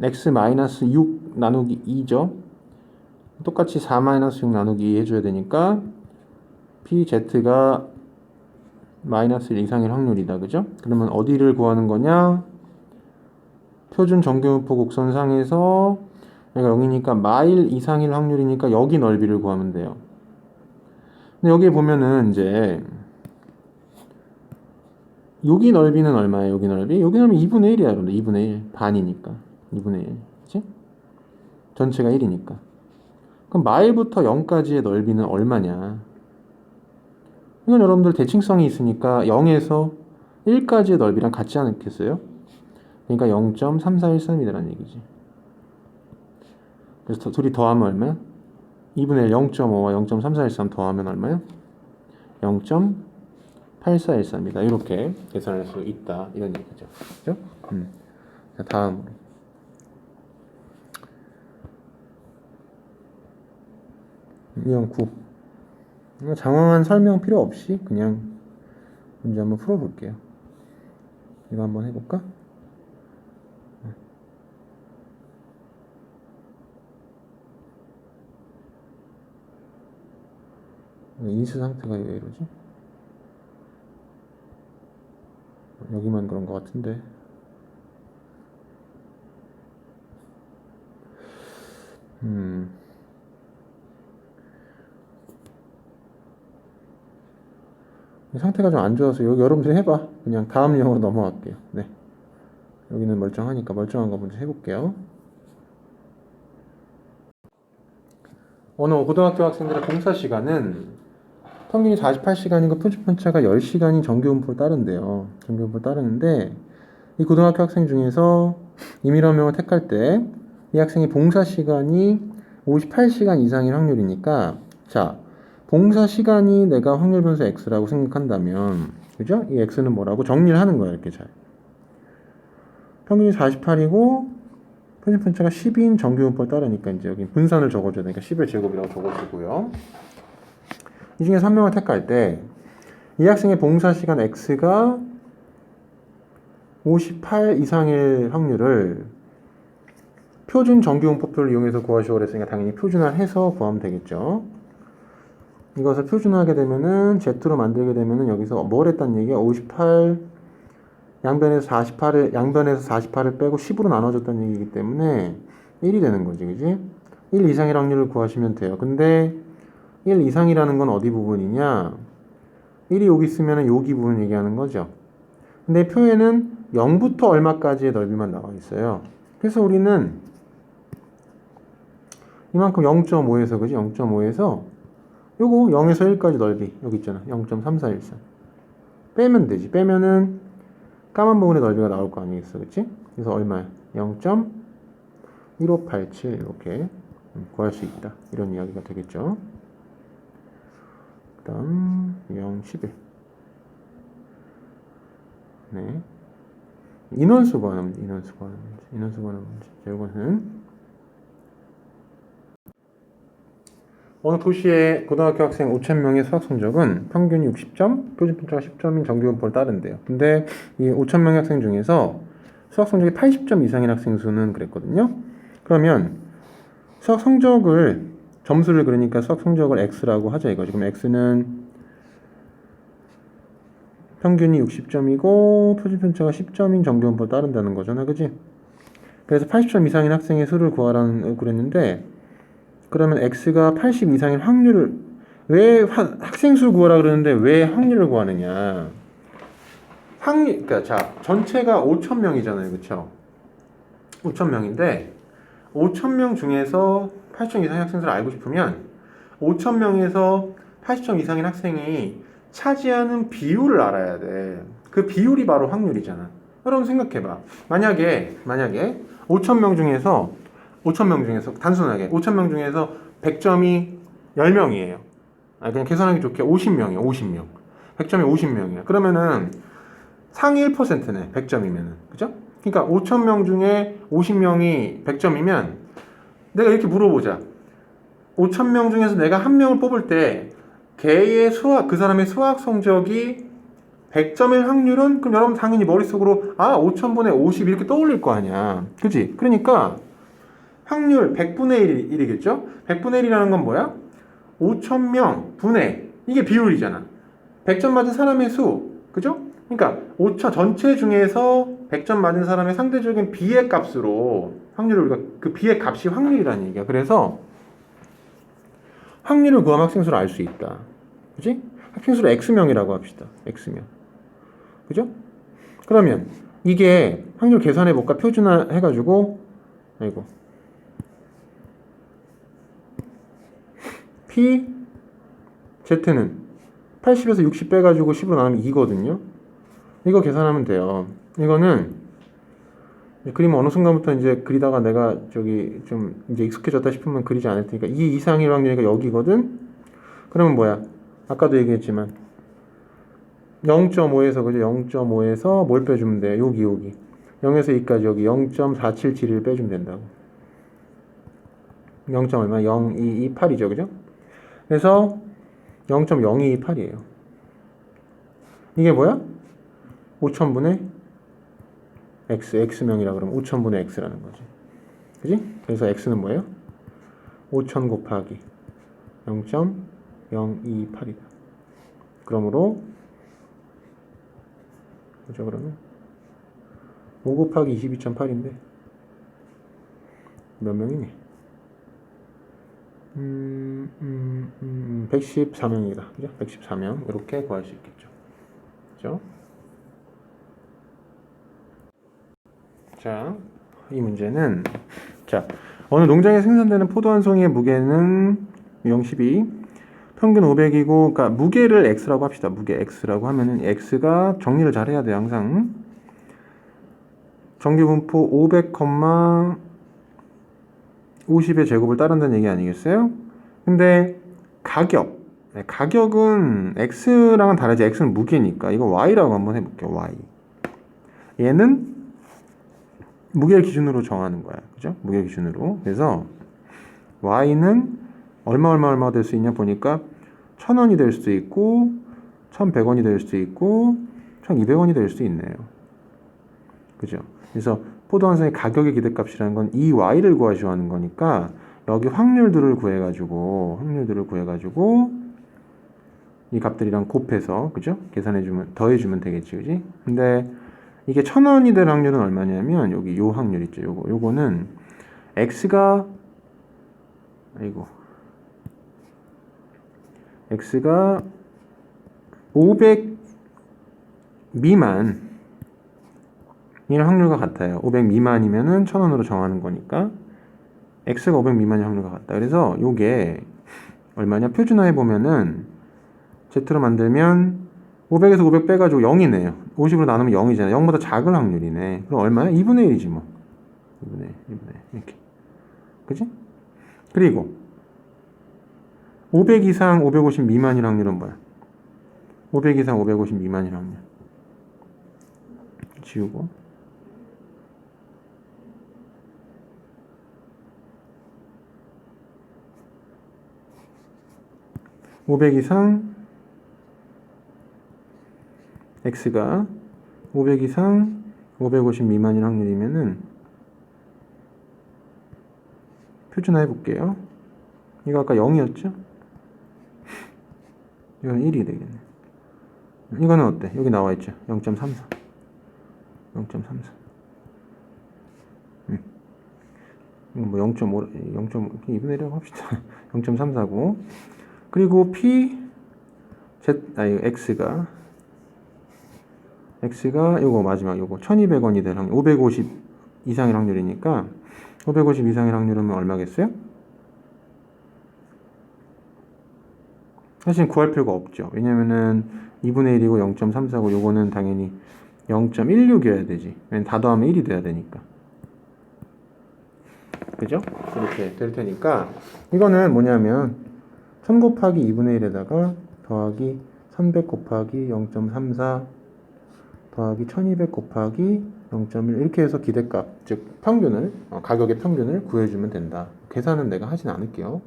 x-6 나누기 2죠. 똑같이 4-6 나누기 2 해줘야 되니까 pz가 마이너스 1 이상일 확률이다. 그죠? 그러면 어디를 구하는 거냐? 표준 정규분포 곡선상에서 여기가 0이니까 마일 이상일 확률이니까 여기 넓이를 구하면 돼요. 근데 여기 보면은 이제 여기 넓이는 얼마예요? 여기 넓이 2분의 1이야. 여러분들 2분의 1 반이니까 2분의 1 그치? 전체가 1이니까 그럼 마일부터 0까지의 넓이는 얼마냐? 이건 여러분들 대칭성이 있으니까 0에서 1까지의 넓이랑 같지 않겠어요? 그러니까 0.3413이라는 얘기지. 그래서 둘이 더하면 얼마야? 2분의 1 0.5와 0.3413 더하면 얼마야? 0.8413이다. 이렇게 계산할 수 있다. 이런 얘기죠. 그죠? 자, 다음으로. 유형 9. 장황한 설명 필요 없이 그냥 문제 한번 풀어볼게요. 이거 한번 해볼까? 인수 상태가 왜 이러지? 여기만 그런 것 같은데. 상태가 좀 안 좋아서 여기 여러분들 해봐. 그냥 다음 유형으로 넘어갈게요. 네. 여기는 멀쩡하니까 멀쩡한 거 먼저 해볼게요. 오늘 고등학교 학생들의 봉사 시간은 평균이 48시간이고 표준편차가 10시간인 정규분포를 따른대요. 정규분포를 따르는데 이 고등학교 학생 중에서 임의로명을 택할 때 이 학생이 봉사 시간이 58시간 이상일 확률이니까 자, 봉사 시간이 내가 확률 변수 x라고 생각한다면 그죠? 이 x는 뭐라고 정리를 하는 거야. 이렇게 잘. 평균이 48이고 표준편차가 10인 정규분포를 따르니까 이제 여기 분산을 적어줘야 되니까 10의 제곱이라고 적어주고요. 이 중에 3명을 택할 때 이 학생의 봉사 시간 x가 58 이상일 확률을 표준 정규분포표를 이용해서 구하시오 그랬으니까 당연히 표준화해서 구하면 되겠죠. 이것을 표준화하게 되면은 Z로 만들게 되면은 여기서 뭘 했단 얘기야? 58 양변에서 48을 빼고 10으로 나눠줬다는 얘기이기 때문에 1이 되는 거지, 그지? 1 이상일 확률을 구하시면 돼요. 근데 1 이상이라는 건 어디 부분이냐? 1이 여기 있으면 여기 부분 얘기하는 거죠. 근데 표에는 0부터 얼마까지의 넓이만 나와 있어요. 그래서 우리는 이만큼 0.5에서 그지? 0.5에서 요거 0에서 1까지 넓이 여기 있잖아. 0.3413 빼면 되지. 빼면은 까만 부분의 넓이가 나올 거 아니겠어, 그치? 그래서 얼마야? 0.1587 이렇게 구할 수 있다. 이런 이야기가 되겠죠. 그 다음 0.11 네. 인원수 구하는 문제. 인원수 구하는 문제. 자, 이거는 어느 도시의 고등학교 학생 5,000명의 수학 성적은 평균 60점, 표준편차가 10점인 정규분포를 따른대요. 근데 이 5,000명의 학생 중에서 수학 성적이 80점 이상인 학생 수는 그랬거든요. 그러면 수학 성적을 점수를 그러니까 수학 성적을 x라고 하자 이거지. 그럼 x는 평균이 60점이고 표준편차가 10점인 정규분포를 따른다는 거잖아, 그지? 그래서 80점 이상인 학생의 수를 구하라는 그랬는데 그러면 x가 80 이상일 확률을 왜 학생 수 구하라 그러는데 왜 확률을 구하느냐? 그러니까 자 전체가 5,000명이잖아요, 그렇죠? 5,000명인데 5,000명 중에서 80점 이상의 학생 수를 알고 싶으면 5,000명에서 80점 이상인 학생이 차지하는 비율을 알아야 돼. 그 비율이 바로 확률이잖아. 여러분 생각해봐. 만약에 5,000명 중에서 단순하게 5,000명 중에서 100점이 10명이에요. 그냥 계산하기 좋게 50명이에요. 50명. 100점이 50명이야. 그러면은 상위 1%네. 100점이면은. 그죠? 그러니까 5,000명 중에 50명이 100점이면 내가 이렇게 물어보자. 5,000명 중에서 내가 한 명을 뽑을 때 걔의 그 사람의 수학 성적이 100점일 확률은 그럼 여러분 당연히 머릿속으로 5,000분의 50 이렇게 떠올릴 거 아니야. 그치? 그러니까 확률 100분의 1이겠죠? 100분의 1이라는 건 뭐야? 5,000명 분의 이게 비율이잖아. 100점 맞은 사람의 수. 그죠? 그러니까 5,000 전체 중에서 100점 맞은 사람의 상대적인 비의 값으로 확률을 우리가 그 비의 값이 확률이라는 얘기야. 그래서 확률을 구하면 학생수를 알 수 있다. 그지? 학생수를 X명이라고 합시다. X명. 그죠? 그러면 이게 확률 계산해볼까? 표준화 해가지고 아이고 P Z는 80에서 60 빼가지고 10으로 나누면 2거든요. 이거 계산하면 돼요. 이거는 그림 어느 순간부터 이제 그리다가 내가 저기 좀 이제 익숙해졌다 싶으면 그리지 않을 테니까 2 이상일 확률이니까 여기거든. 그러면 뭐야? 아까도 얘기했지만 0.5에서 그죠? 0.5에서 뭘 빼주면 돼? 여기 0에서 2까지 여기 0.4771 빼주면 된다고. 0. 얼마? 0228이죠, 그죠? 그래서 0.0228이에요. 이게 뭐야? 5000분의 x명이라 그러면 5000분의 x라는 거지. 그지? 그래서 x는 뭐예요? 5000 곱하기 0.028이다. 그러므로 그죠? 그러면 5 곱하기 22.8인데 몇 명이니? 114명이다. 그죠? 114명 이렇게 구할 수 있겠죠. 그죠? 자, 이 문제는 자, 어느 농장에 생산되는 포도 한 송이의 무게는 012, 평균 500이고, 그러니까 무게를 x라고 합시다. 무게 x라고 하면은 x가 정리를 잘 해야 돼요. 항상 정규분포 500, 50의 제곱을 따른다는 얘기 아니겠어요? 근데 가격은 x랑은 다르지. x는 무게니까 이거 y라고 한번 해볼게요. y. 얘는 무게를 기준으로 정하는 거야. 그죠? 무게 기준으로. 그래서 y는 얼마 될 수 있냐 보니까 1000원이 될 수도 있고 1100원이 될 수도 있고 1200원이 될 수도 있네요. 그죠? 그래서 포도 한 송이 가격의 기대값이라는 건 이 y를 구하셔야 하는 거니까 여기 확률들을 구해가지고 이 값들이랑 곱해서 그죠? 계산해주면 더해주면 되겠지, 그지? 근데 이게 1000원이 될 확률은 얼마냐면 여기 요 확률 있죠. 요거는 x가 500 미만일 확률과 같아요. 500 미만이면은 1000원으로 정하는 거니까 x가 500 미만일 확률과 같다. 그래서 요게 얼마냐? 표준화해 보면은 z로 만들면 500에서 500 빼가지고 0이네요. 50으로 나누면 0이잖아요. 0보다 작은 확률이네. 그럼 얼마야? 2분의 1이지 뭐. 2분의 1 이렇게. 그치? 그리고 500 이상 550 미만일 확률은 뭐야? 500 이상 550 미만일 확률. 지우고. (500) 이상 x가 500 이상 550 미만인 확률이면은 표준화 해볼게요. 이거 아까 0이었죠? 이건 1이 되겠네. 이거는 어때? 여기 나와있죠? 0.34 이거 뭐 0.5 2분의 1이라고 합시다. 0.34고 그리고 x가 요거 마지막 요거 1200원이 될 확률 550 이상일 확률이니까 550 이상일 확률은 얼마겠어요? 사실 구할 필요가 없죠. 왜냐면은 2분의 1이고 0.34고 요거는 당연히 0.16이어야 되지. 왜냐면 다 더하면 1이 돼야 되니까. 그죠? 이렇게 될 테니까 이거는 뭐냐면 1000 곱하기 2분의 1에다가 더하기 300 곱하기 0.34 더하기 1200 곱하기 0.1 이렇게 해서 기대값 즉 평균을 가격의 평균을 구해주면 된다. 계산은 내가 하진 않을게요.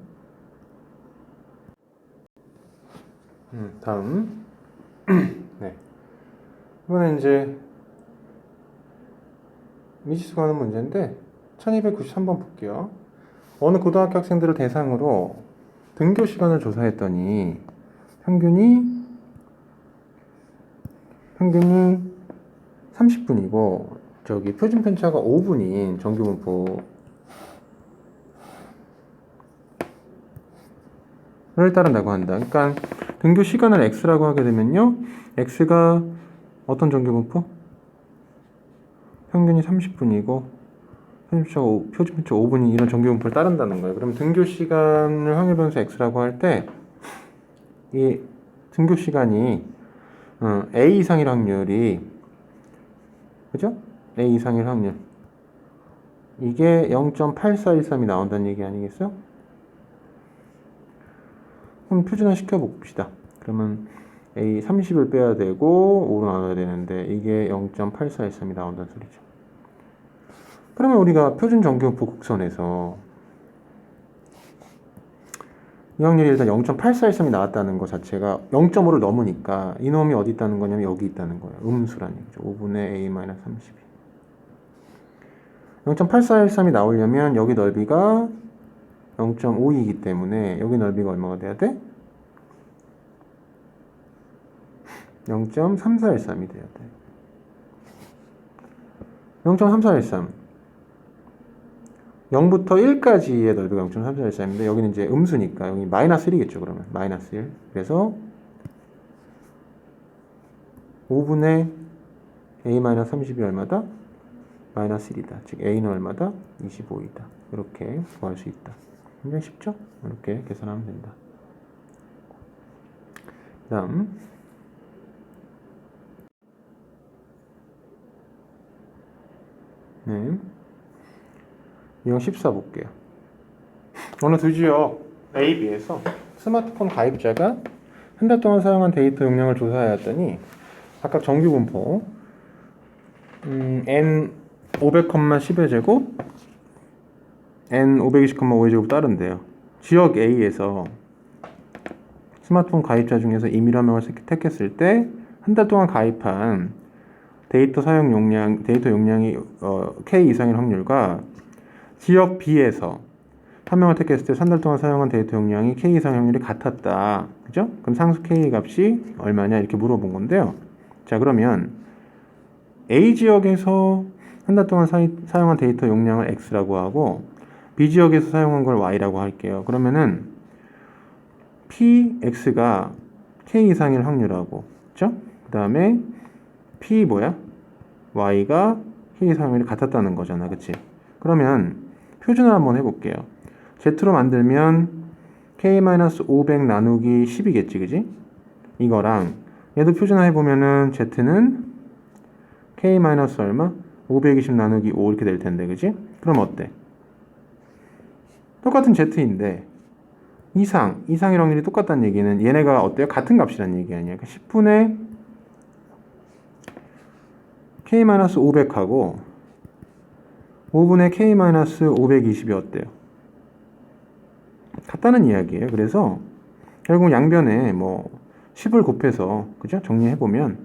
다음 네. 이번엔 이제 미지수가 하는 문제인데 1293번 볼게요. 어느 고등학교 학생들을 대상으로 등교 시간을 조사했더니 평균이 30분이고 저기 표준 편차가 5분인 정규분포를 따른다고 한다. 그러니까 등교 시간을 x라고 하게 되면요, x가 어떤 정규분포? 평균이 30분이고 표준편차 5분이 이런 정규분포를 따른다는 거예요. 그럼 등교 시간을 확률 변수 x라고 할 때 이 등교 시간이 a 이상일 확률이 그죠? a 이상일 확률 이게 0.8413이 나온다는 얘기 아니겠어요? 그럼 표준화 시켜봅시다. 그러면 a 30을 빼야 되고 5로 나눠야 되는데 이게 0.8413이 나온다는 소리죠. 그러면 우리가 표준 정규분포 곡선에서 이 확률이 일단 0.8413이 나왔다는 것 자체가 0.5를 넘으니까 이놈이 어디 있다는 거냐면 여기 있다는 거예요. 음수라는 얘기죠. 5분의 a-32. 0.8413이 나오려면 여기 넓이가 0.5이기 때문에 여기 넓이가 얼마가 돼야 돼? 0.3413이 돼야 돼. 0.3413 0부터 1까지의 넓이가 0.3413인데 여기는 이제 음수니까 여기 마이너스 1이겠죠. 그러면 마이너스 1. 그래서 5분의 a-30이 얼마다? 마이너스 1이다. 즉 a는 얼마다? 25이다. 이렇게 구할 수 있다. 굉장히 쉽죠? 이렇게 계산하면 된다. 그 다음 네. 유형 14 볼게요. 어느 두 지역 A, B에서 스마트폰 가입자가 한 달 동안 사용한 데이터 용량을 조사하였더니 각각 정규 분포 N 500,10의 제곱 N 520,5의 제곱 따른대요. 지역 A에서 스마트폰 가입자 중에서 임의로 명을 택했을 때 한 달 동안 가입한 데이터 용량이 K 이상일 확률과 지역 B에서 한 명을 택했을 때 3달 동안 사용한 데이터 용량이 K 이상 확률이 같았다. 그죠? 그럼 상수 K 값이 얼마냐 이렇게 물어본 건데요. 자, 그러면 A 지역에서 한 달 동안 사용한 데이터 용량을 X라고 하고 B 지역에서 사용한 걸 Y라고 할게요. 그러면은 PX가 K 이상일 확률하고 그죠? 그 다음에 P Y가 K 이상 확률이 같았다는 거잖아. 그치? 그러면 표준화 한번 해볼게요. Z로 만들면 K-500 나누기 10이겠지, 그지? 이거랑 얘도 표준화 해보면은 Z는 K- 얼마? 520 나누기 5 이렇게 될 텐데, 그지? 그럼 어때? 똑같은 Z인데 이상일 확률이 똑같다는 얘기는 얘네가 어때요? 같은 값이라는 얘기 아니야. 그러니까 10분의 K-500하고 5분의 K-520이 어때요? 같다는 이야기예요. 그래서 결국 양변에 10을 곱해서 그죠? 정리해보면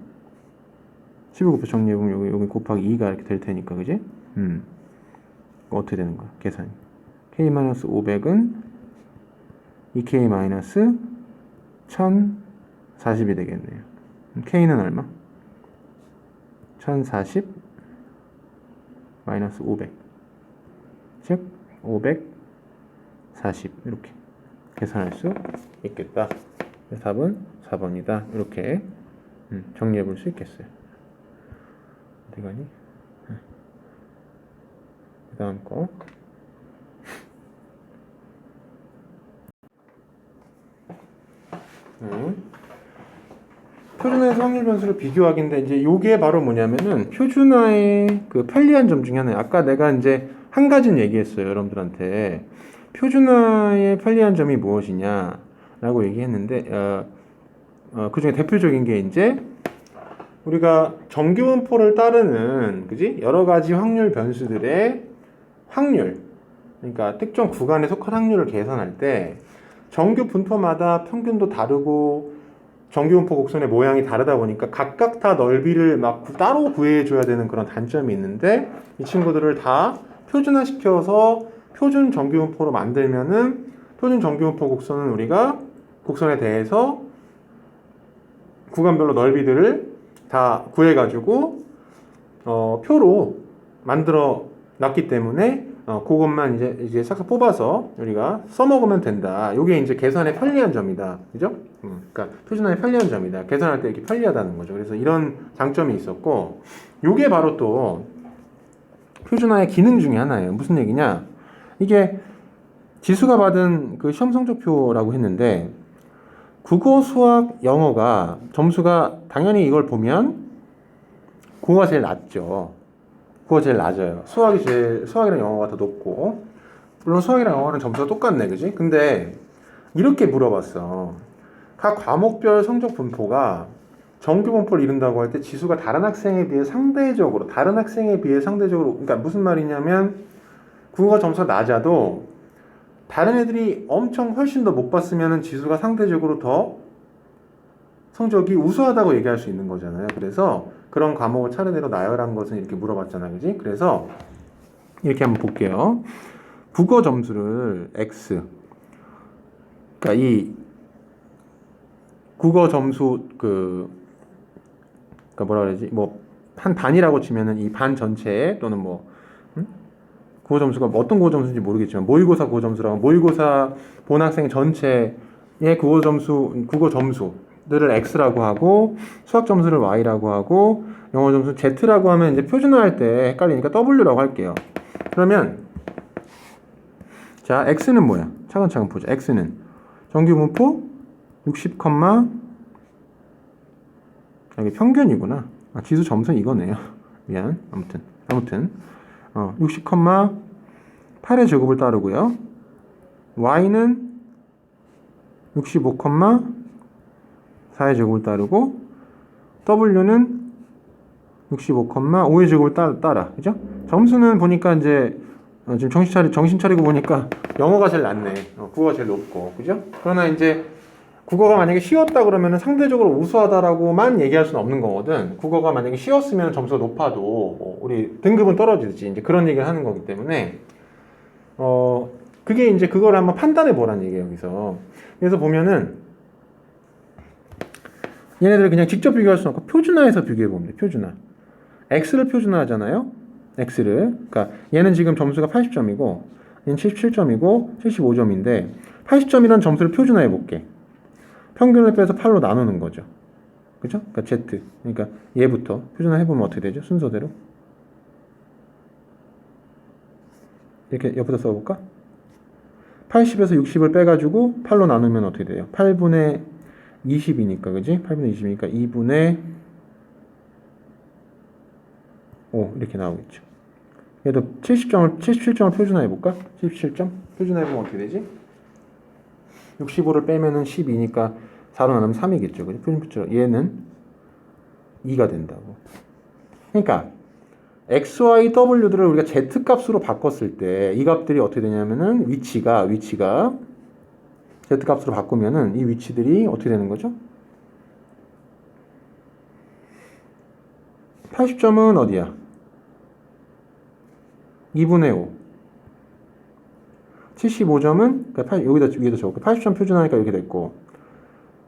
10을 곱해서 정리해보면 여기 곱하기 2가 이렇게 될 테니까 그지? 어떻게 되는 거야? 계산이 K-500은 2K-1040이 되겠네요. K는 얼마? 1040 마이너스 500 즉 540 이렇게 계산할 수 있겠다. 답은 4번이다. 이렇게 정리해 볼 수 있겠어요. 어디 가니? 그 다음 거 표준화에서 확률 변수를 비교하기인데 이제 요게 바로 뭐냐면은 표준화의 그 편리한 점 중에 하나예요. 아까 내가 이제 한 가지는 얘기했어요. 여러분들한테 표준화의 편리한 점이 무엇이냐라고 얘기했는데 그 중에 대표적인 게 이제 우리가 정규분포를 따르는 그지 여러 가지 확률 변수들의 확률 그러니까 특정 구간에 속한 확률을 계산할 때 정규 분포마다 평균도 다르고 정규분포 곡선의 모양이 다르다 보니까 각각 다 넓이를 막 따로 구해줘야 되는 그런 단점이 있는데 이 친구들을 다 표준화시켜서 표준 정규분포로 만들면은 표준 정규분포 곡선은 우리가 곡선에 대해서 구간별로 넓이들을 다 구해가지고 표로 만들어 놨기 때문에 그것만 이제 싹싹 뽑아서 우리가 써먹으면 된다. 이게 이제 계산의 편리한 점이다. 그죠? 그러니까 표준화의 편리한 점이다. 계산할 때 이렇게 편리하다는 거죠. 그래서 이런 장점이 있었고, 이게 바로 또 표준화의 기능 중에 하나예요. 무슨 얘기냐? 이게 지수가 받은 그 시험 성적표라고 했는데 국어, 수학, 영어가 점수가 당연히 이걸 보면 국어가 제일 낮죠. 국어가 제일 낮아요. 수학이랑 영어가 더 높고 물론 수학이랑 영어는 점수가 똑같네, 그지? 근데 이렇게 물어봤어. 각 과목별 성적 분포가 정규 분포를 이룬다고 할 때 지수가 다른 학생에 비해 상대적으로 그러니까 무슨 말이냐면 국어가 점수가 낮아도 다른 애들이 엄청 훨씬 더 못 봤으면 지수가 상대적으로 더 성적이 우수하다고 얘기할 수 있는 거잖아요. 그래서 그런 과목을 차례대로 나열한 것은 이렇게 물어봤잖아, 그지? 그래서 이렇게 한번 볼게요. 국어 점수를 X, 그러니까 이 국어 점수 그러니까 뭐라 그러지? 뭐 한 반이라고 치면은 이 반 전체에 또는 뭐 국어 점수가 어떤 국어 점수인지 모르겠지만 모의고사 국어 점수라고 모의고사 본 학생 전체의 국어 점수들을 X라고 하고 수학 점수를 Y라고 하고 영어 점수 Z라고 하면 이제 표준화할 때 헷갈리니까 W라고 할게요. 그러면 자, X는 뭐야? 차근차근 보자. X는 정규 분포 60, 이게 평균이구나. 지수 점수는 이거네요. 미안. 아무튼 60, 8의 제곱을 따르고요. Y는 65, 4의 제곱을 따르고 W는 65, 5의 제곱을 따라. 그죠? 점수는 보니까 이제 지금 정신 차리고 보니까 영어가 제일 낮네. 국어가 제일 높고. 그죠? 그러나 이제 국어가 만약에 쉬웠다 그러면 상대적으로 우수하다라고만 얘기할 수는 없는 거거든. 국어가 만약에 쉬웠으면 점수가 높아도 우리 등급은 떨어지지. 이제 그런 얘기를 하는 거기 때문에 그게 이제 그걸 한번 판단해 보라는 얘기예요, 여기서. 그래서 보면은 얘네들을 그냥 직접 비교할 수는 없고 표준화해서 비교해 봅니다. 표준화. X를 표준화하잖아요. X를. 그러니까 얘는 지금 점수가 80점이고 얘는 77점이고 75점인데 80점이라는 점수를 표준화해 볼게. 평균을 빼서 8로 나누는 거죠. 그죠? 그러니까 Z. 그러니까 얘부터 표준화 해보면 어떻게 되죠? 순서대로. 이렇게 옆에다 써볼까? 80에서 60을 빼가지고 8로 나누면 어떻게 돼요? 8분의 20이니까, 그지? 8분의 20이니까 2분의 5 이렇게 나오겠죠. 얘도 77점을 표준화해볼까? 77점? 표준화해보면 어떻게 되지? 65를 빼면은 12니까 4로 나누면 3이겠죠. 그죠? 표준표처럼 얘는 2가 된다고. 그러니까 X, Y, W들을 우리가 Z 값으로 바꿨을 때 이 값들이 어떻게 되냐면은 위치가 Z 값으로 바꾸면은 이 위치들이 어떻게 되는 거죠? 80점은 어디야? 2분의 5. 75점은 그러니까 여기다 위에다 적을게. 80점 표준하니까 이렇게 됐고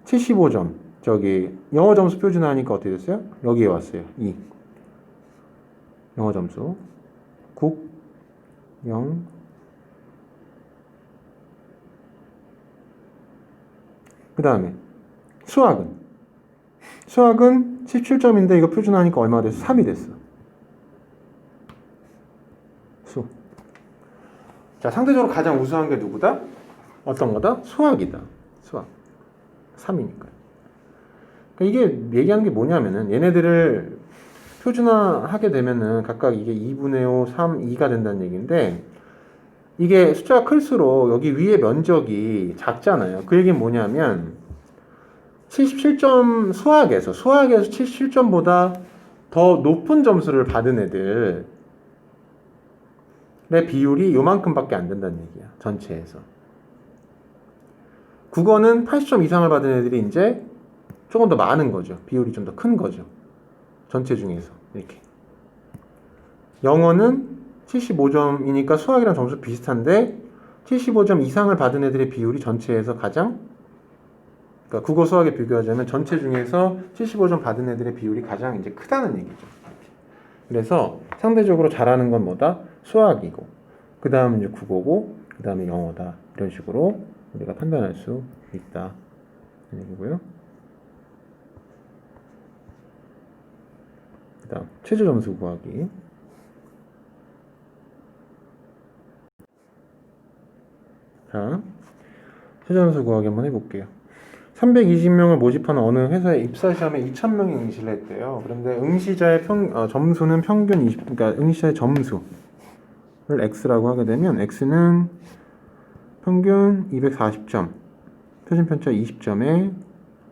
75점 저기 영어 점수 표준하니까 어떻게 됐어요? 여기에 왔어요. 2. 영어 점수 국 0 그 다음에 수학은 17점인데 이거 표준하니까 얼마가 됐어? 3이 됐어. 수. 자, 상대적으로 가장 우수한 게 누구다? 어떤 거다? 수학이다. 수학. 3이니까. 그러니까 이게 얘기하는 게 뭐냐면은 얘네들을 표준화하게 되면은 각각 이게 2분의 5, 3, 2가 된다는 얘기인데 이게 숫자가 클수록 여기 위에 면적이 작잖아요. 그 얘기는 뭐냐면 77점 수학에서 77점보다 더 높은 점수를 받은 애들의 비율이 요만큼밖에 안 된다는 얘기야. 전체에서. 국어는 80점 이상을 받은 애들이 이제 조금 더 많은 거죠. 비율이 좀 더 큰 거죠. 전체 중에서. 이렇게. 영어는 75점이니까 수학이랑 점수 비슷한데 75점 이상을 받은 애들의 비율이 전체에서 가장 그러니까 국어 수학에 비교하자면 전체 중에서 75점 받은 애들의 비율이 가장 이제 크다는 얘기죠. 그래서 상대적으로 잘하는 건 뭐다? 수학이고 그 다음은 이제 국어고 그 다음에 영어다. 이런 식으로 우리가 판단할 수 있다. 이런 얘기고요. 그 다음 최저 점수 구하기. 최저함수 구하기 한번 해볼게요. 320명을 모집하는 어느 회사의 입사 시험에 2,000명이 응시를 했대요. 그런데 응시자의 점수는 평균 20, 그러니까 응시자의 점수를 x라고 하게 되면 x는 평균 240점, 표준 편차 20점에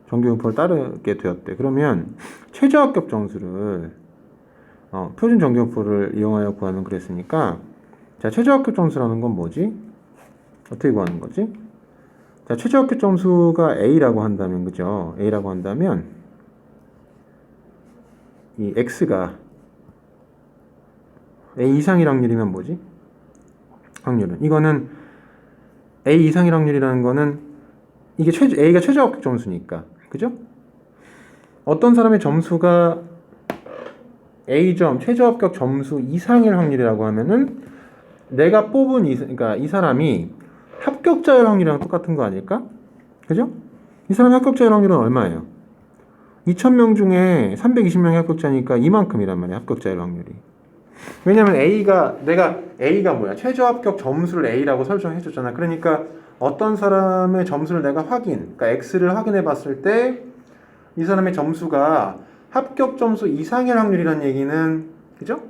정규분포를 따르게 되었대. 그러면 최저 합격 점수를 표준 정규분포를 이용하여 구하면 그랬으니까, 자, 최저 합격 점수라는 건 뭐지? 어떻게 구하는 거지? 자, 최저 합격 점수가 A라고 한다면, 그죠? A라고 한다면, 이 X가 A 이상일 확률이면 뭐지? 확률은. 이거는 A 이상일 확률이라는 거는, 이게 A가 최저 합격 점수니까. 그죠? 어떤 사람의 점수가 A점, 최저 합격 점수 이상일 확률이라고 하면은, 내가 뽑은 그러니까 이 사람이 합격자일 확률이랑 똑같은 거 아닐까? 그죠? 이 사람의 합격자일 확률은 얼마예요? 2,000명 중에 320명이 합격자니까 이만큼이란 말이야, 합격자일 확률이. 왜냐면 내가 A가 뭐야? 최저 합격 점수를 A라고 설정해 줬잖아. 그러니까 어떤 사람의 점수를 내가 그러니까 X를 확인해 봤을 때 이 사람의 점수가 합격 점수 이상일 확률이라는 얘기는, 그죠?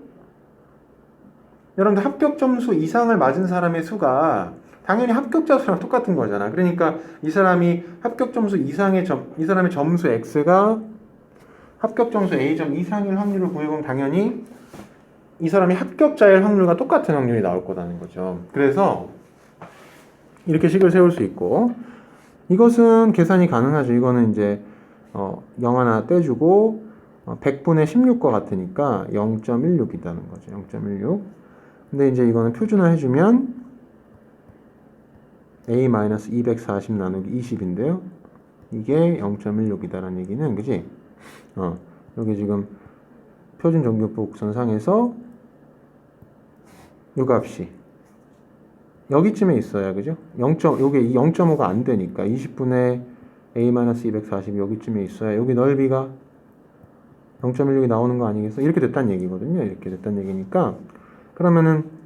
여러분들 합격 점수 이상을 맞은 사람의 수가 당연히 합격자 수랑 똑같은 거잖아. 그러니까 이 사람이 합격 점수 이상의 이 사람의 점수 X가 합격 점수 A점 이상일 확률을 구해보면 당연히 이 사람이 합격자일 확률과 똑같은 확률이 나올 거라는 거죠. 그래서 이렇게 식을 세울 수 있고, 이것은 계산이 가능하죠. 이거는 이제 0 하나 떼주고 100분의 16과 같으니까 0.16이라는 거죠. 0.16. 근데 이제 이거는 표준화 해주면 A-240 나누기 20인데요. 이게 0.16이다라는 얘기는, 그지? 여기 지금 표준 정규분포 곡선상에서 이 값이 여기쯤에 있어야, 그죠? 요게 0.5가 안 되니까 20분의 A-240 여기쯤에 있어야 여기 넓이가 0.16이 나오는 거 아니겠어? 이렇게 됐다는 얘기거든요. 이렇게 됐다는 얘기니까, 그러면은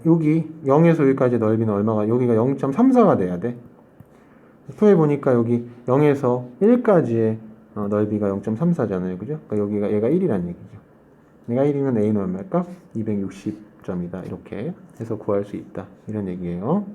여기 0에서 여기까지 넓이는 얼마가, 여기가 0.34가 돼야 돼. 표에 보니까 여기 0에서 1까지의 넓이가 0.34잖아요. 그죠? 그러니까 얘가 1이란 얘기죠. 얘가 1이면 A는 얼마일까? 260점이다. 이렇게 해서 구할 수 있다. 이런 얘기예요.